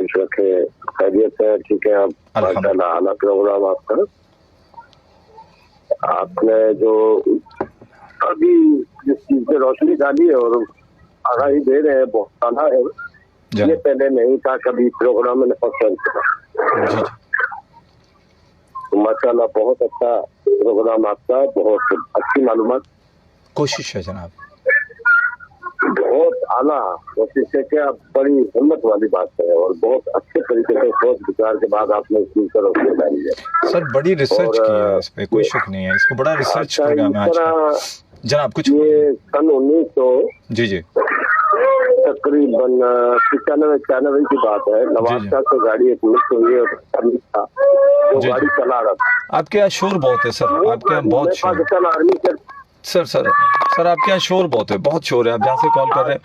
हैं? खैरियत है? ठीक है आप? अल्हम्दुलिल्लाह। आला प्रोग्राम आपका। आपने जो अभी जिस चीज पे रोशनी डाली है और आगाही दे रहे हैं बहुत आला है, ये पहले नहीं था कभी प्रोग्राम में फर्स्ट। माशाल्लाह बहुत अच्छा प्रोग्राम आपका, बहुत अच्छी मालूमात। कोशिश है जनाब, बहुत आला कोशिश है कि आप बड़ी हिम्मत वाली बात है और बहुत अच्छे तरीके से सोच विचार के बाद आपने इस चीज पर रोशनी डाली है। सर बड़ी रिसर्च की है इस पे, कोई शक नहीं है, इसको बड़ा रिसर्च प्रोग्राम है आज जनाब। कुछ ये सन 1900 जी तकरीबन 95 की बात है। नवाबशाह से गाड़ी एक मिस हुई है था, वो गाड़ी चला रहा था। आपके यहाँ शोर बहुत है सर, आपके यहाँ बहुत शोर। पाकिस्तान आर्मी के सर आपके यहाँ शोर बहुत है, बहुत शोर है। आप जहाँ से कॉल कर रहे हैं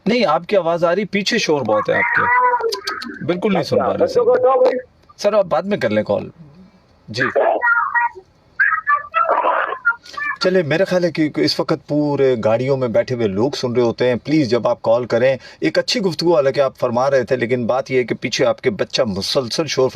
नहीं, आपकी आवाज आ रही, पीछे शोर बहुत है आपके, बिल्कुल नहीं सुन पा रहे सर। आप बाद में कर लें कॉल जी। चले, मेरा ख्याल है कि इस वक्त पूरे गाड़ियों में बैठे हुए लोग सुन रहे होते हैं। प्लीज़ जब आप कॉल करें, एक अच्छी गुफ्तगू हालांकि आप फरमा रहे थे, लेकिन बात यह है कि पीछे आपके बच्चा मुसलसल शोर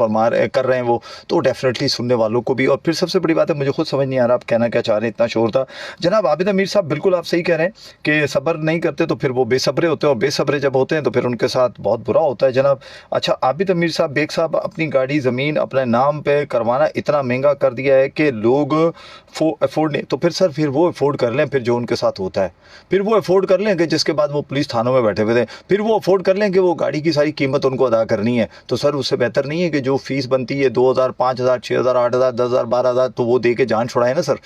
कर रहे हैं वो, तो डेफिनेटली सुनने वालों को भी। और फिर सबसे बड़ी बात है, मुझे खुद समझ नहीं आ रहा आप कहना क्या चाह रहे हैं, इतना शोर था। जनाब आबिद अमीर साहब, बिल्कुल आप सही कह रहे हैं कि सब्र नहीं करते तो फिर वो बेसब्रे होते हैं, और बेसब्रे जब होते हैं तो फिर उनके साथ बहुत बुरा होता है जनाब। अच्छा आबिद अमीर साहब, बेग साहब, अपनी गाड़ी ज़मीन अपने नाम पर करवाना इतना महंगा कर दिया है कि लोग अफोर्ड नहीं, तो फिर वो अफोर्ड कर लें, फिर जो उनके साथ होता है, फिर वो अफोर्ड कर लें कि जिसके बाद वो पुलिस थानों में बैठे हुए थे, फिर वो अफोर्ड कर लें कि वो गाड़ी की सारी कीमत उनको अदा करनी है। तो सर उससे बेहतर नहीं है कि जो फीस बनती है 2000, 5000, 6000, 8000, 10000, 12000, तो वो दे के जान छुड़ाए ना सर।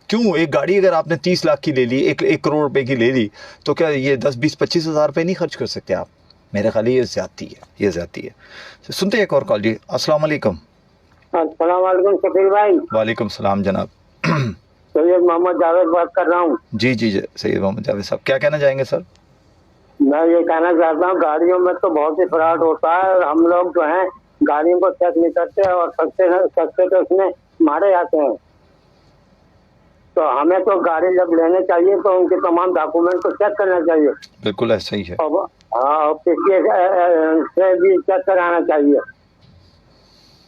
क्यों? एक गाड़ी अगर आपने 30 लाख की ले ली, 1 करोड़ रुपए की ले ली, तो क्या ये 10, 20, 25 हज़ार रुपये नहीं खर्च कर सकते आप? मेरे ख्याल ये ज्यादती है। सुनते एक और कॉल जी। अस्सलाम वालेकुम। अस्सलाम वालेकुम शकील भाई। वालेकुम सलाम जनाब। सैयद मोहम्मद जावेद बात कर रहा हूँ। जी सैयद मोहम्मद जावेद साहब, क्या कहना चाहेंगे सर? मैं ये कहना चाहता हूँ, गाड़ियों में तो बहुत ही फ्रॉड होता है। हम लोग जो हैं गाड़ियों को चेक नहीं करते और सस्ते तो उसमें मारे जाते हैं। तो हमें तो गाड़ी जब लेने चाहिए तो उनके तमाम डॉक्यूमेंट को चेक करना चाहिए। बिल्कुल ऐसा ही है। हाँ, किसी से भी चेक कराना चाहिए।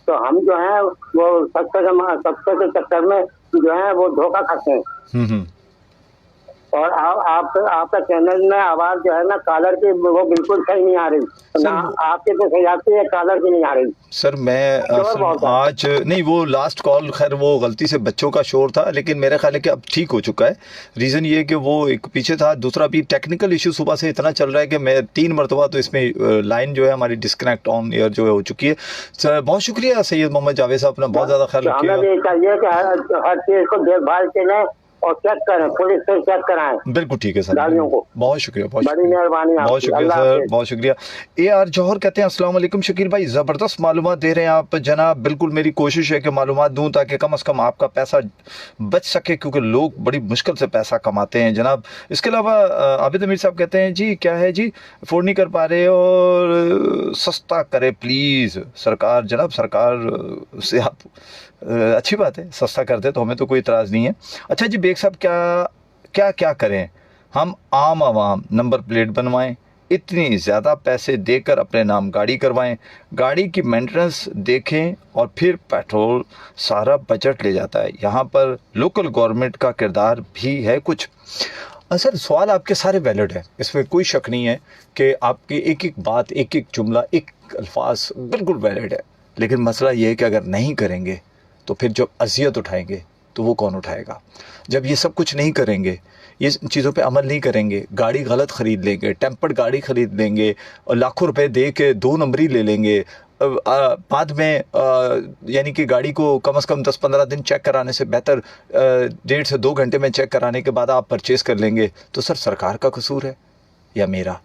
तो हम जो है वो सस्ते के चक्कर में जो है वो धोखा खाते हैं। और आपका चैनल में आवाज जो है ना कॉलर की वो बिल्कुल सही नहीं आ रही ना, आपके तो सही आती है, कॉलर की नहीं आ रही। सर मैं आज नहीं, वो लास्ट कॉल खैर वो गलती से बच्चों का शोर था, लेकिन मेरा ख्याल है कि अब ठीक हो चुका है। रीज़न ये है कि वो एक पीछे था, दूसरा भी टेक्निकल इशू सुबह से इतना चल रहा है कि मैं 3 मरतबा तो इसमें लाइन जो है हमारी डिस्कनेक्ट ऑन एयर जो है हो चुकी है। सर बहुत शुक्रिया सैयद मोहम्मद जावेद साहब, अपना बहुत ज़्यादा ख्याल रखिएगा। हमें ये चाहिए कि हर चीज़ को देखभाल करें और चेक करें, पुलिस से चेक कराएं। बिल्कुल ठीक है सर, गाड़ियों को। बहुत शुक्रिया, बहुत बड़ी मेहरबानी, बहुत शुक्रिया सर, बहुत शुक्रिया। AR जौहर कहते हैं अस्सलाम वालेकुम शकील भाई, ज़बरदस्त मालूमात दे रहे हैं आप जनाब। बिल्कुल मेरी कोशिश है कि मालूमात दूं ताकि कम से कम आपका पैसा बच सके, क्योंकि लोग बड़ी मुश्किल से पैसा कमाते हैं जनाब। इसके अलावा आबिद अमीर साहब कहते हैं जी क्या है जी, अफोर्ड नहीं कर पा रहे और सस्ता करे प्लीज़ सरकार। जनाब सरकार से आप अच्छी बात है, सस्ता कर दे तो हमें तो कोई इतराज़ नहीं है। अच्छा जी बेग साहब, क्या करें हम? आम आवाम नंबर प्लेट बनवाएं, इतनी ज़्यादा पैसे देकर अपने नाम गाड़ी करवाएं, गाड़ी की मेंटेनेंस देखें और फिर पेट्रोल सारा बजट ले जाता है। यहाँ पर लोकल गवर्नमेंट का किरदार भी है कुछ। सर सवाल आपके सारे वैलिड है, इसमें कोई शक नहीं है कि आपकी एक एक बात, एक एक जुमला, एक अल्फाज बिल्कुल वैलिड है। लेकिन मसला ये है कि अगर नहीं करेंगे तो फिर जब अजियत उठाएंगे तो वो कौन उठाएगा? जब ये सब कुछ नहीं करेंगे, ये चीज़ों पे अमल नहीं करेंगे, गाड़ी गलत ख़रीद लेंगे, टेम्पर्ड गाड़ी ख़रीद लेंगे और लाखों रुपए दे के 2 नंबरी ले लेंगे, बाद में यानी कि गाड़ी को कम से कम 10-15 दिन चेक कराने से बेहतर 1.5 से 2 घंटे में चेक कराने के बाद आप परचेज़ कर लेंगे, तो सर सरकार का कसूर है या मेरा?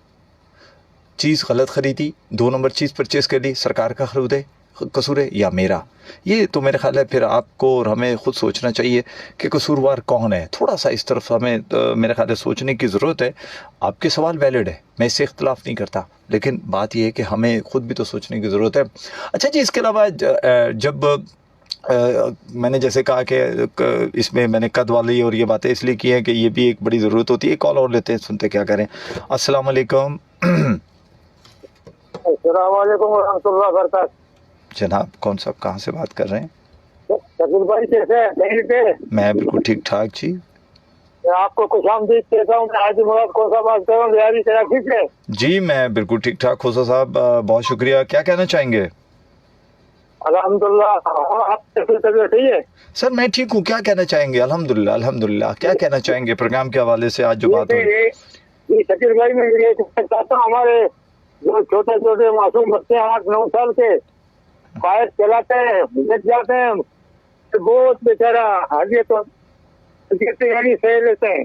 चीज़ गलत ख़रीदी, 2 नंबर चीज़ परचेज़ कर ली, सरकार का कसूर है या मेरा? ये तो मेरे ख्याल है फिर आपको और हमें खुद सोचना चाहिए कि कसूरवार कौन है। थोड़ा सा इस तरफ हमें मेरे ख्याल है सोचने की ज़रूरत है। आपके सवाल वैलिड है, मैं इससे इख्तलाफ नहीं करता, लेकिन बात यह है कि हमें खुद भी तो सोचने की ज़रूरत है। अच्छा जी, इसके अलावा जब मैंने जैसे कहा कि इसमें मैंने कद वाली और ये बातें इसलिए की हैं कि ये भी एक बड़ी ज़रूरत होती है। कॉल और लेते हैं, सुनते क्या करें। अस्सलाम वालेकुम। अस्सलाम वालेकुम रहमतुल्लाह बरकातहू। जनाब कौन साहब कहाँ से बात कर रहे हैं? शकील भाई कैसे हैं? मैं बिल्कुल ठीक ठाक जी। आपको खुशामदीद कहता हूँ। मैं हाजी मुराद खोसा बात कर रहा हूँ, बिहारी कराची से। जी मैं बिल्कुल ठीक ठाक खोसा साहब, बहुत शुक्रिया। क्या कहना चाहेंगे? अल्हम्दुलिल्लाह, आपकी तबीयत ठीक है? सर मैं ठीक हूँ, क्या कहना चाहेंगे? अल्हम्दुलिल्लाह अल्हम्दुलिल्लाह। क्या कहना चाहेंगे प्रोग्राम के हवाले से आज जो बात हो रही है? शकील भाई मैं ये चाहता हूँ, हमारे जो छोटे छोटे मासूम बच्चे 8-9 साल के बाइक चलाते हैं, गिर जाते हैं, तो बहुत बेचारा आगे तो तैयारी सह लेते हैं।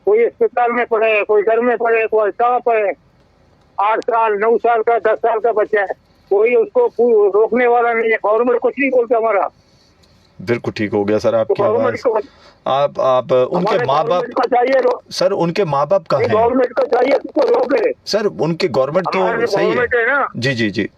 कोई अस्पताल में पड़े, कोई घर में पड़े, कोई कहाँ पड़े। 8 साल 9 साल का 10 साल का बच्चा है, कोई उसको रोकने वाला नहीं है। गवर्नमेंट कुछ नहीं बोलता हमारा। बिल्कुल ठीक हो गया सर आपकी आवाज़। आप उनके माँ बाप को चाहिए सर, उनके माँ बाप कहाँ हैं? गवर्नमेंट को चाहिए उसको रोके सर, उनके गवर्नमेंट तो सही है ना। जी जी जी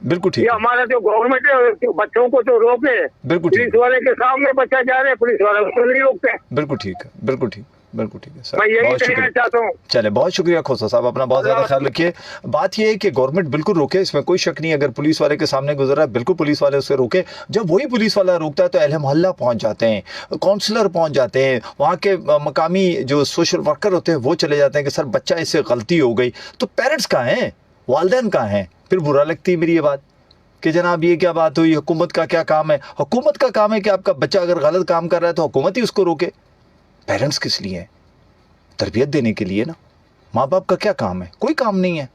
बिल्कुल ठीक। ये हमारा जो गवर्नमेंट है बच्चों को तो रोके, बिल्कुल ठीक। पुलिस वाले के सामने बच्चा जा रहे, पुलिस वाले उसको नहीं रोकते। बिल्कुल ठीक है, बिल्कुल ठीक, बिल्कुल ठीक है सर, मैं यही बहुत कहना शुक्रिया। चाहता हूँ। चले बहुत शुक्रिया खोसा साहब, अपना बहुत ज़्यादा ख्याल रखिए। बात यह है कि गवर्नमेंट बिल्कुल रोके, इसमें कोई शक नहीं। अगर पुलिस वाले के सामने गुजर रहा है, बिल्कुल पुलिस वाले उसे रोके। जब वही पुलिस वाला रोकता है तो अहले मोहल्ला पहुंच जाते हैं, काउंसलर पहुंच जाते हैं, वहाँ के मकामी जो सोशल वर्कर होते हैं वो चले जाते हैं कि सर बच्चा इससे गलती हो गई। तो पेरेंट्स कहाँ हैं, वालिदैन कहाँ हैं? फिर बुरा लगती है मेरी ये बात कि जनाब ये क्या बात हुई, हुकूमत का क्या काम है? हुकूमत का काम है कि आपका बच्चा अगर गलत काम कर रहा है तो हुकूमत ही उसको रोके। पेरेंट्स किस लिए हैं? तरबियत देने के लिए ना। माँ बाप का क्या काम है? कोई काम नहीं है।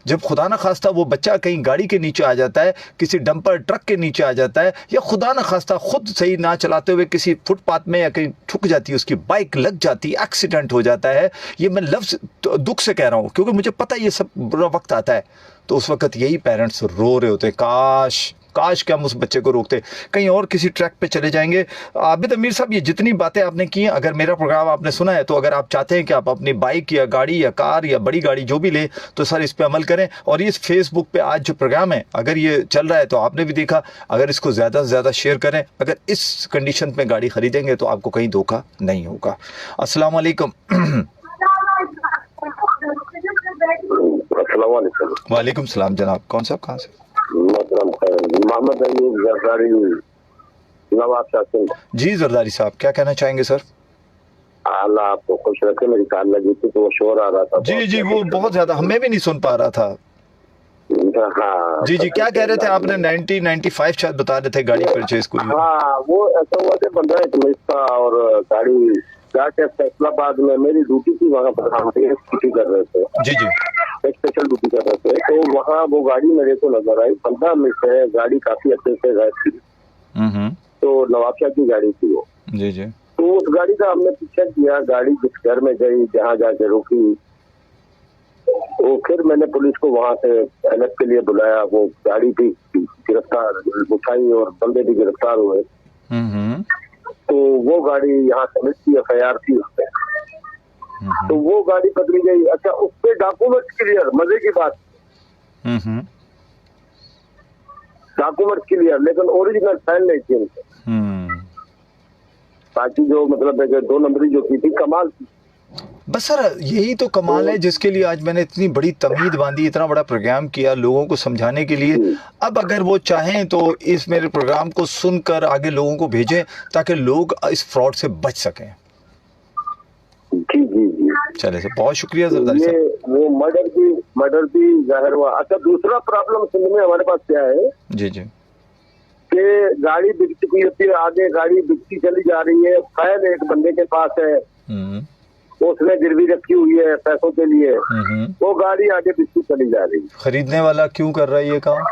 जब खुदा न खास्ता वो बच्चा कहीं गाड़ी के नीचे आ जाता है, किसी डंपर ट्रक के नीचे आ जाता है, या खुदा न खास्ता खुद सही ना चलाते हुए किसी फुटपाथ में या कहीं ठुक जाती है, उसकी बाइक लग जाती है, एक्सीडेंट हो जाता है, ये मैं लफ्ज़ दुख से कह रहा हूँ क्योंकि मुझे पता है ये सब बुरा वक्त आता है। तो उस वक्त यही पेरेंट्स रो रहे होते हैं, काश कि हम उस बच्चे को रोकते, कहीं और किसी ट्रैक पे चले जाएंगे। आबिद अमीर साहब, ये जितनी बातें आपने की हैं, अगर मेरा प्रोग्राम आपने सुना है तो अगर आप चाहते हैं कि आप अपनी बाइक या गाड़ी या कार या बड़ी गाड़ी जो भी ले, तो सर इस पे अमल करें। और इस फेसबुक पे आज जो प्रोग्राम है अगर ये चल रहा है तो आपने भी देखा, अगर इसको ज़्यादा से ज़्यादा शेयर करें। अगर इस कंडीशन में गाड़ी ख़रीदेंगे तो आपको कहीं धोखा नहीं होगा। अस्सलाम वालेकुम। वालेकुम सलाम जनाब, कौन साहब कहाँ से? मोहम्मद अयूब जरदारी नवाब शाह। जी जरदारी साहब, क्या कहना चाहेंगे सर? अल्लाह आपको खुश रखे। मेरी कार लगी थी तो वो शोर आ रहा था। जी जी, वो बहुत ज्यादा, हमें भी नहीं सुन पा रहा था। हाँ जी जी, क्या कह रहे थे आपने? 1995 शायद बता रहे थे गाड़ी परचेज को। हाँ, वो ऐसा हुआ था 15 का, और गाड़ी जाके फैसलाबाद में मेरी ड्यूटी थी, वहाँ पर हम ड्यूटी कर रहे थे। जी जी, स्पेशल ड्यूटी कर रहे थे, तो वहाँ वो गाड़ी मेरे को नजर आई। 15 मिनट से गाड़ी काफी अच्छे से गई थी। तो नवाबशाह की गाड़ी थी वो। जी जी, तो उस गाड़ी का हमने पीछा किया, गाड़ी जिस घर में गई, जहाँ जाके रुकी, तो फिर मैंने पुलिस को वहां से एलएफ के लिए बुलाया। वो गाड़ी भी गिरफ्तार उठाई और बंदे भी गिरफ्तार हुए। तो वो गाड़ी यहाँ समिट की FIR थी उसपे, तो वो गाड़ी पकड़ी गई। अच्छा, उस पे डॉक्यूमेंट क्लियर, मजे की बात, डॉक्यूमेंट क्लियर, लेकिन ओरिजिनल साइन नहीं थी उनसे। बाकी जो मतलब 2 नंबरी जो की थी, कमाल थी। बस सर यही तो कमाल है जिसके लिए आज मैंने इतनी बड़ी तमीद बांधी, इतना बड़ा प्रोग्राम किया लोगों को समझाने के लिए। अब अगर वो चाहें तो इस मेरे प्रोग्राम को सुनकर आगे लोगों को भेजें ताकि लोग इस फ्रॉड से बच सकें। जी जी जी, चले सर, बहुत शुक्रिया जरदारी साहब। ये वो मर्डर भी जाहिर हुआ। अच्छा, दूसरा प्रॉब्लम सिंध में हमारे पास क्या है जी जी, कि गाड़ी बिकती हुई होती है, आगे गाड़ी बिकती चली जा रही है, फाइल एक बंदे के पास है, उसने गिरवी रखी हुई है पैसों के लिए, वो गाड़ी आगे बिकती चली जा रही है। खरीदने वाला क्यों कर रहा है ये काम?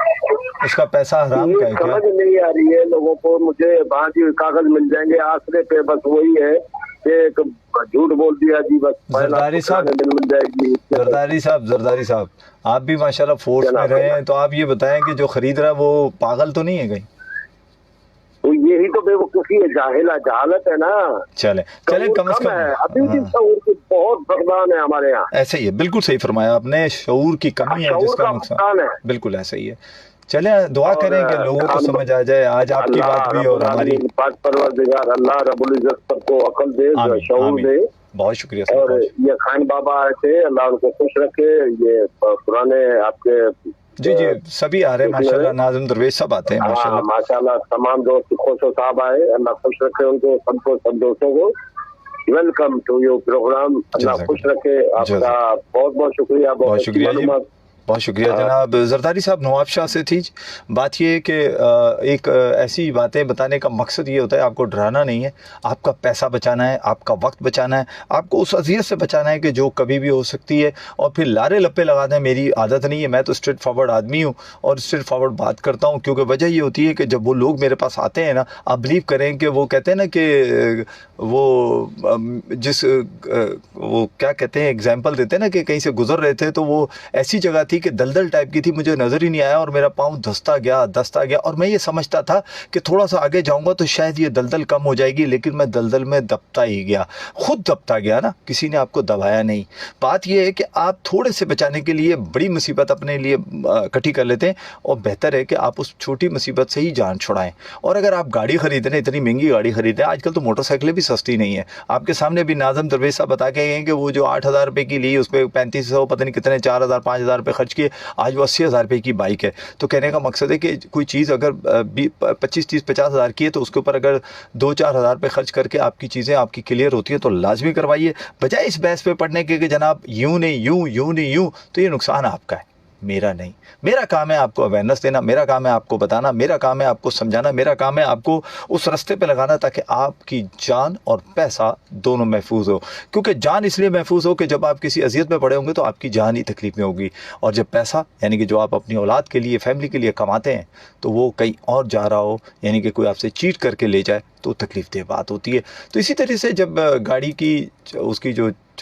उसका पैसा हराम का है क्या? समझ नहीं आ रही है लोगों को। मुझे वहाँ की कागज मिल जाएंगे आसरे पे, बस वही है कि एक झूठ बोल दिया जी, बस जरदारी साहब, मिल जाएगी। जरदारी साहब, आप भी माशाल्लाह फोर्स में रहे हैं, तो आप ये बताएं कि जो खरीद रहा है वो पागल तो नहीं है कहीं? तो यही तो बेवकूफी है, जहालत है ना। चले कम से कम अभी भी शऊर की बहुत फकदान है हमारे यहाँ। ऐसे ही है, बिल्कुल सही फरमाया आपने, शऊर की कमी है जिसका नुकसान है। बिल्कुल ऐसा ही है। चले दुआ करें कि लोगों को समझ आ जाए। आज आपकी बात भी और हमारी, परवरदिगार अल्लाह रब्बुल इज्जत सबको अकल दे, शऊर दे। बहुत शुक्रिया। और ये खान बाबा आए थे, अल्लाह उनको खुश रखे। ये पुराने आपके जी जी, सभी आ रहे हैं माशाल्लाह, नाज़िम दरवेश सब आते हैं माशाल्लाह। माशाल्लाह तमाम दोस्त खोशो साहब आए, अल्लाह खुश रखे उनको, सबको, सब दोस्तों को। वेलकम टू योर प्रोग्राम, अल्लाह खुश रखे आपका। बहुत बहुत शुक्रिया, बहुत शुक्रिया, बहुत शुक्रिया जनाब। जरदारी साहब नवाबशाह से थी बात। ये कि एक ऐसी बातें बताने का मकसद ये होता है, आपको डराना नहीं है, आपका पैसा बचाना है, आपका वक्त बचाना है, आपको उस अजियत से बचाना है कि जो कभी भी हो सकती है। और फिर लारे लप्पे लगाना है मेरी आदत नहीं है। मैं तो स्ट्रेट फॉरवर्ड आदमी हूँ और स्ट्रेट फॉरवर्ड बात करता हूँ, क्योंकि वजह ये होती है कि जब वो लोग मेरे पास आते हैं ना, आप बिलीव करें कि वो कहते हैं ना कि वो वो क्या कहते हैं, एग्जाम्पल देते हैं ना कि कहीं से गुजर रहे थे तो वो ऐसी जगह थी कि दलदल टाइप की थी, मुझे नज़र ही नहीं आया और मेरा पाँव धंसता गया और मैं ये समझता था कि थोड़ा सा आगे जाऊंगा तो शायद ये दलदल कम हो जाएगी, लेकिन मैं दलदल में दबता ही गया, खुद दबता गया ना, किसी ने आपको दबाया नहीं। बात ये है कि आप थोड़े से बचाने के लिए बड़ी मुसीबत अपने लिए इकट्ठी कर लेते हैं, और बेहतर है कि आप उस छोटी मुसीबत से ही जान छुड़ाएं। और अगर आप गाड़ी खरीदें, इतनी महंगी गाड़ी खरीदें, आजकल तो मोटरसाइकिलें भी सस्ती नहीं है। आपके सामने भी नाज़िम दरवेश साहब बता के गए कि वो जो 8,000 रुपये की ली, उस पर 3500 पता नहीं कितने 4,000 5,000 रुपये खर्च किए, आज वो 80,000 रुपये की बाइक है। तो कहने का मकसद है कि कोई चीज़ अगर 25 30 50 हज़ार की है तो उसके ऊपर अगर 2-4 हज़ार रुपये खर्च करके आपकी चीज़ें आपकी क्लियर होती हैं तो लाजमी करवाइए, बजाय इस बहस पे पढ़ने के कि जनाब यूँ नहीं यूँ नहीं यूँ। तो ये नुकसान आपका है, मेरा नहीं। मेरा काम है आपको अवेयरनेस देना, मेरा काम है आपको बताना, मेरा काम है आपको समझाना, मेरा काम है आपको उस रास्ते पे लगाना ताकि आपकी जान और पैसा दोनों महफूज हो। क्योंकि जान इसलिए महफूज हो कि जब आप किसी अजियत में पड़े होंगे तो आपकी जान ही तकलीफ में होगी, और जब पैसा यानी कि जो आप अपनी औलाद के लिए, फैमिली के लिए कमाते हैं, तो वो कहीं और जा रहा हो, यानी कि कोई आपसे चीट करके ले जाए, तो तकलीफ देह बात होती है। तो इसी तरह से जब गाड़ी की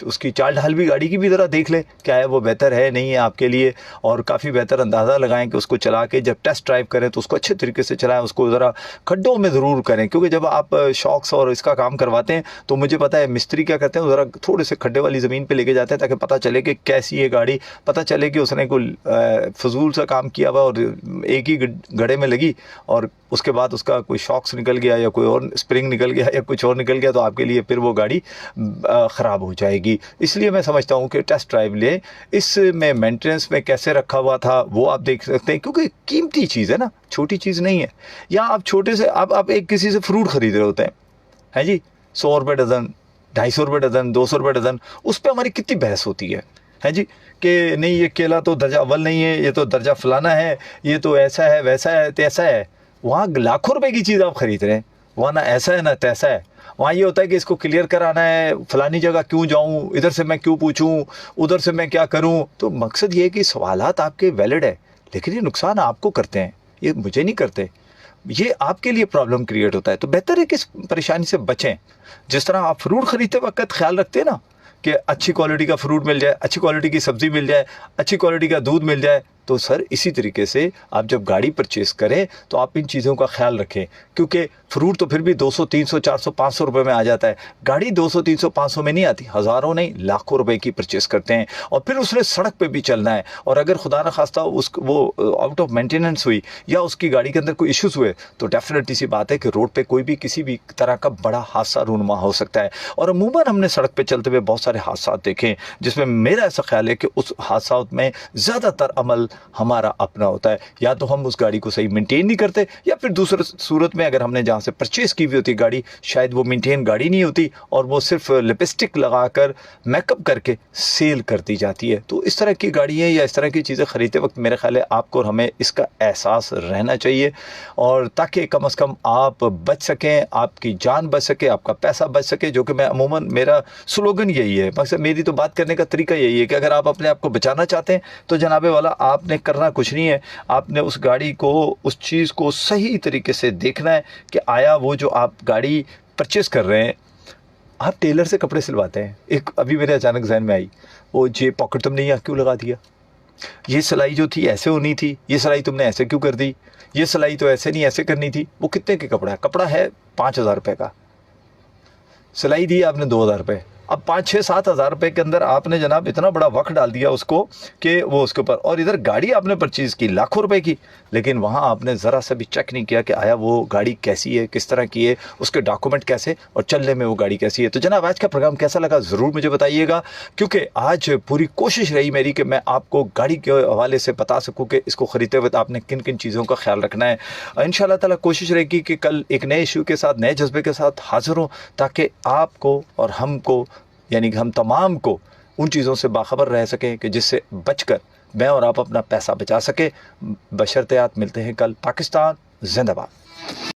उसकी चाल ढाल भी गाड़ी की भी ज़रा देख ले, क्या है वो बेहतर है नहीं है आपके लिए, और काफ़ी बेहतर अंदाज़ा लगाएं कि उसको चला के जब टेस्ट ड्राइव करें तो उसको अच्छे तरीके से चलाएं, उसको ज़रा खड्डों में ज़रूर करें। क्योंकि जब आप शॉक्स और इसका काम करवाते हैं तो मुझे पता है मिस्त्री क्या करते हैं, ज़रा थोड़े से खड्डे वाली ज़मीन पर लेके जाते हैं ताकि पता चले कि कैसी है गाड़ी, पता चले कि उसने कोई फजूल सा काम किया हुआ और एक ही गड्ढे में लगी और उसके बाद उसका कोई शॉक्स निकल गया या कोई और स्प्रिंग निकल गया या कुछ और निकल गया, तो आपके लिए फिर वो गाड़ी ख़राब हो जाएगी। इसलिए मैं समझता हूँ कि टेस्ट ड्राइव लें। इसमें मेंटेनेंस में कैसे रखा हुआ था वो आप देख सकते हैं, क्योंकि कीमती चीज़ है ना, छोटी चीज़ नहीं है। या आप छोटे से आप एक किसी से फ्रूट ख़रीद रहे होते हैं जी, 100 रुपये डज़न, ₹250 डज़न, ₹200 डज़न, उस पर हमारी कितनी बहस होती है जी, कि नहीं ये केला तो दर्जा अव्वल नहीं है, ये तो दर्जा फलाना है, ये तो ऐसा है, वैसा है, तैसा है। वहाँ लाखों रुपए की चीज़ आप खरीद रहे हैं, वहाँ ना ऐसा है ना तैसा है। वहाँ ये होता है कि इसको क्लियर कराना है, फलानी जगह क्यों जाऊँ, इधर से मैं क्यों पूछूँ, उधर से मैं क्या करूँ। तो मकसद ये है कि सवालात आपके वैलिड है, लेकिन ये नुकसान आपको करते हैं, ये मुझे नहीं करते, ये आपके लिए प्रॉब्लम क्रिएट होता है। तो बेहतर है कि इस परेशानी से बचें। जिस तरह आप फ्रूट खरीदते वक्त ख्याल रखते हैं ना कि अच्छी क्वालिटी का फ्रूट मिल जाए, अच्छी क्वालिटी की सब्ज़ी मिल जाए, अच्छी क्वालिटी का दूध मिल जाए, तो सर इसी तरीके से आप जब गाड़ी परचेज़ करें तो आप इन चीज़ों का ख्याल रखें, क्योंकि फ्रूट तो फिर भी 200, 300, 400, 500 रुपये में आ जाता है। गाड़ी 200, 300, 500 में नहीं आती, हज़ारों नहीं लाखों रुपए की परचेज़ करते हैं, और फिर उसने सड़क पे भी चलना है। और अगर खुदा न खास्ता वो आउट ऑफ मेंटेनेंस हुई या उसकी गाड़ी के अंदर कोई इश्यूज़ हुए, तो डेफिनेटली सी बात है कि रोड पे कोई भी किसी भी तरह का बड़ा हादसा रूनुमा हो सकता है। और अमूमन हमने सड़क पे चलते हुए बहुत सारे हादसा देखे, जिसमें मेरा ऐसा ख्याल है कि उस हादसा में ज़्यादातर अमल हमारा अपना होता है। या तो हम उस गाड़ी को सही मेंटेन नहीं करते, या फिर दूसरी सूरत में अगर हमने जहाँ से परचेज़ की हुई होती गाड़ी, शायद वो मेंटेन गाड़ी नहीं होती और वो सिर्फ लिपस्टिक लगाकर मेकअप करके सेल कर दी जाती है। तो इस तरह की गाड़ियाँ या इस तरह की चीज़ें ख़रीदते वक्त मेरे ख्याल है आपको और हमें इसका एहसास रहना चाहिए, और ताकि कम से कम आप बच सकें, आपकी जान बच सके, आपका पैसा बच सके, जो कि मैं अमूमन मेरा स्लोगन यही है। मकसद मेरी तो बात करने का तरीका यही है कि अगर आप अपने आप को बचाना चाहते हैं तो जनाबे वाला आपने करना कुछ नहीं है, आपने उस गाड़ी को, उस चीज़ को सही तरीके से देखना है कि आया वो जो आप गाड़ी परचेज़ कर रहे हैं, आप टेलर से कपड़े सिलवाते हैं। एक अभी मेरे अचानक जहन में आई, वो जे पॉकेट तुमने यहाँ क्यों लगा दिया, ये सिलाई जो थी ऐसे होनी थी, ये सिलाई तुमने ऐसे क्यों कर दी, ये सिलाई तो ऐसे नहीं ऐसे करनी थी। वो कितने के कपड़ा है, कपड़ा है 5,000 रुपये का, सिलाई दी आपने 2,000 रुपये। अब 5-6-7 हज़ार रुपये के अंदर आपने जनाब इतना बड़ा वक्त डाल दिया उसको कि वो उसके ऊपर, और इधर गाड़ी आपने परचेज़ की लाखों रुपए की, लेकिन वहाँ आपने ज़रा सा भी चेक नहीं किया कि आया वो गाड़ी कैसी है, किस तरह की है, उसके डॉक्यूमेंट कैसे, और चलने में वो गाड़ी कैसी है। तो जनाब आज का प्रोग्राम कैसा लगा ज़रूर मुझे बताइएगा, क्योंकि आज पूरी कोशिश रही मेरी कि मैं आपको गाड़ी के हवाले से बता सकूँ कि इसको ख़रीदते वक्त आपने किन किन चीज़ों का ख्याल रखना है। इंशाअल्लाह ताला कोशिश रहेगी कि कल एक नए इशू के साथ, नए जज्बे के साथ हाज़िर हों, ताकि आपको और हमको, यानी कि हम तमाम को, उन चीज़ों से बाखबर रह सकें कि जिससे बचकर मैं और आप अपना पैसा बचा सकें। बशर्ते आप मिलते हैं कल। पाकिस्तान जिंदाबाद।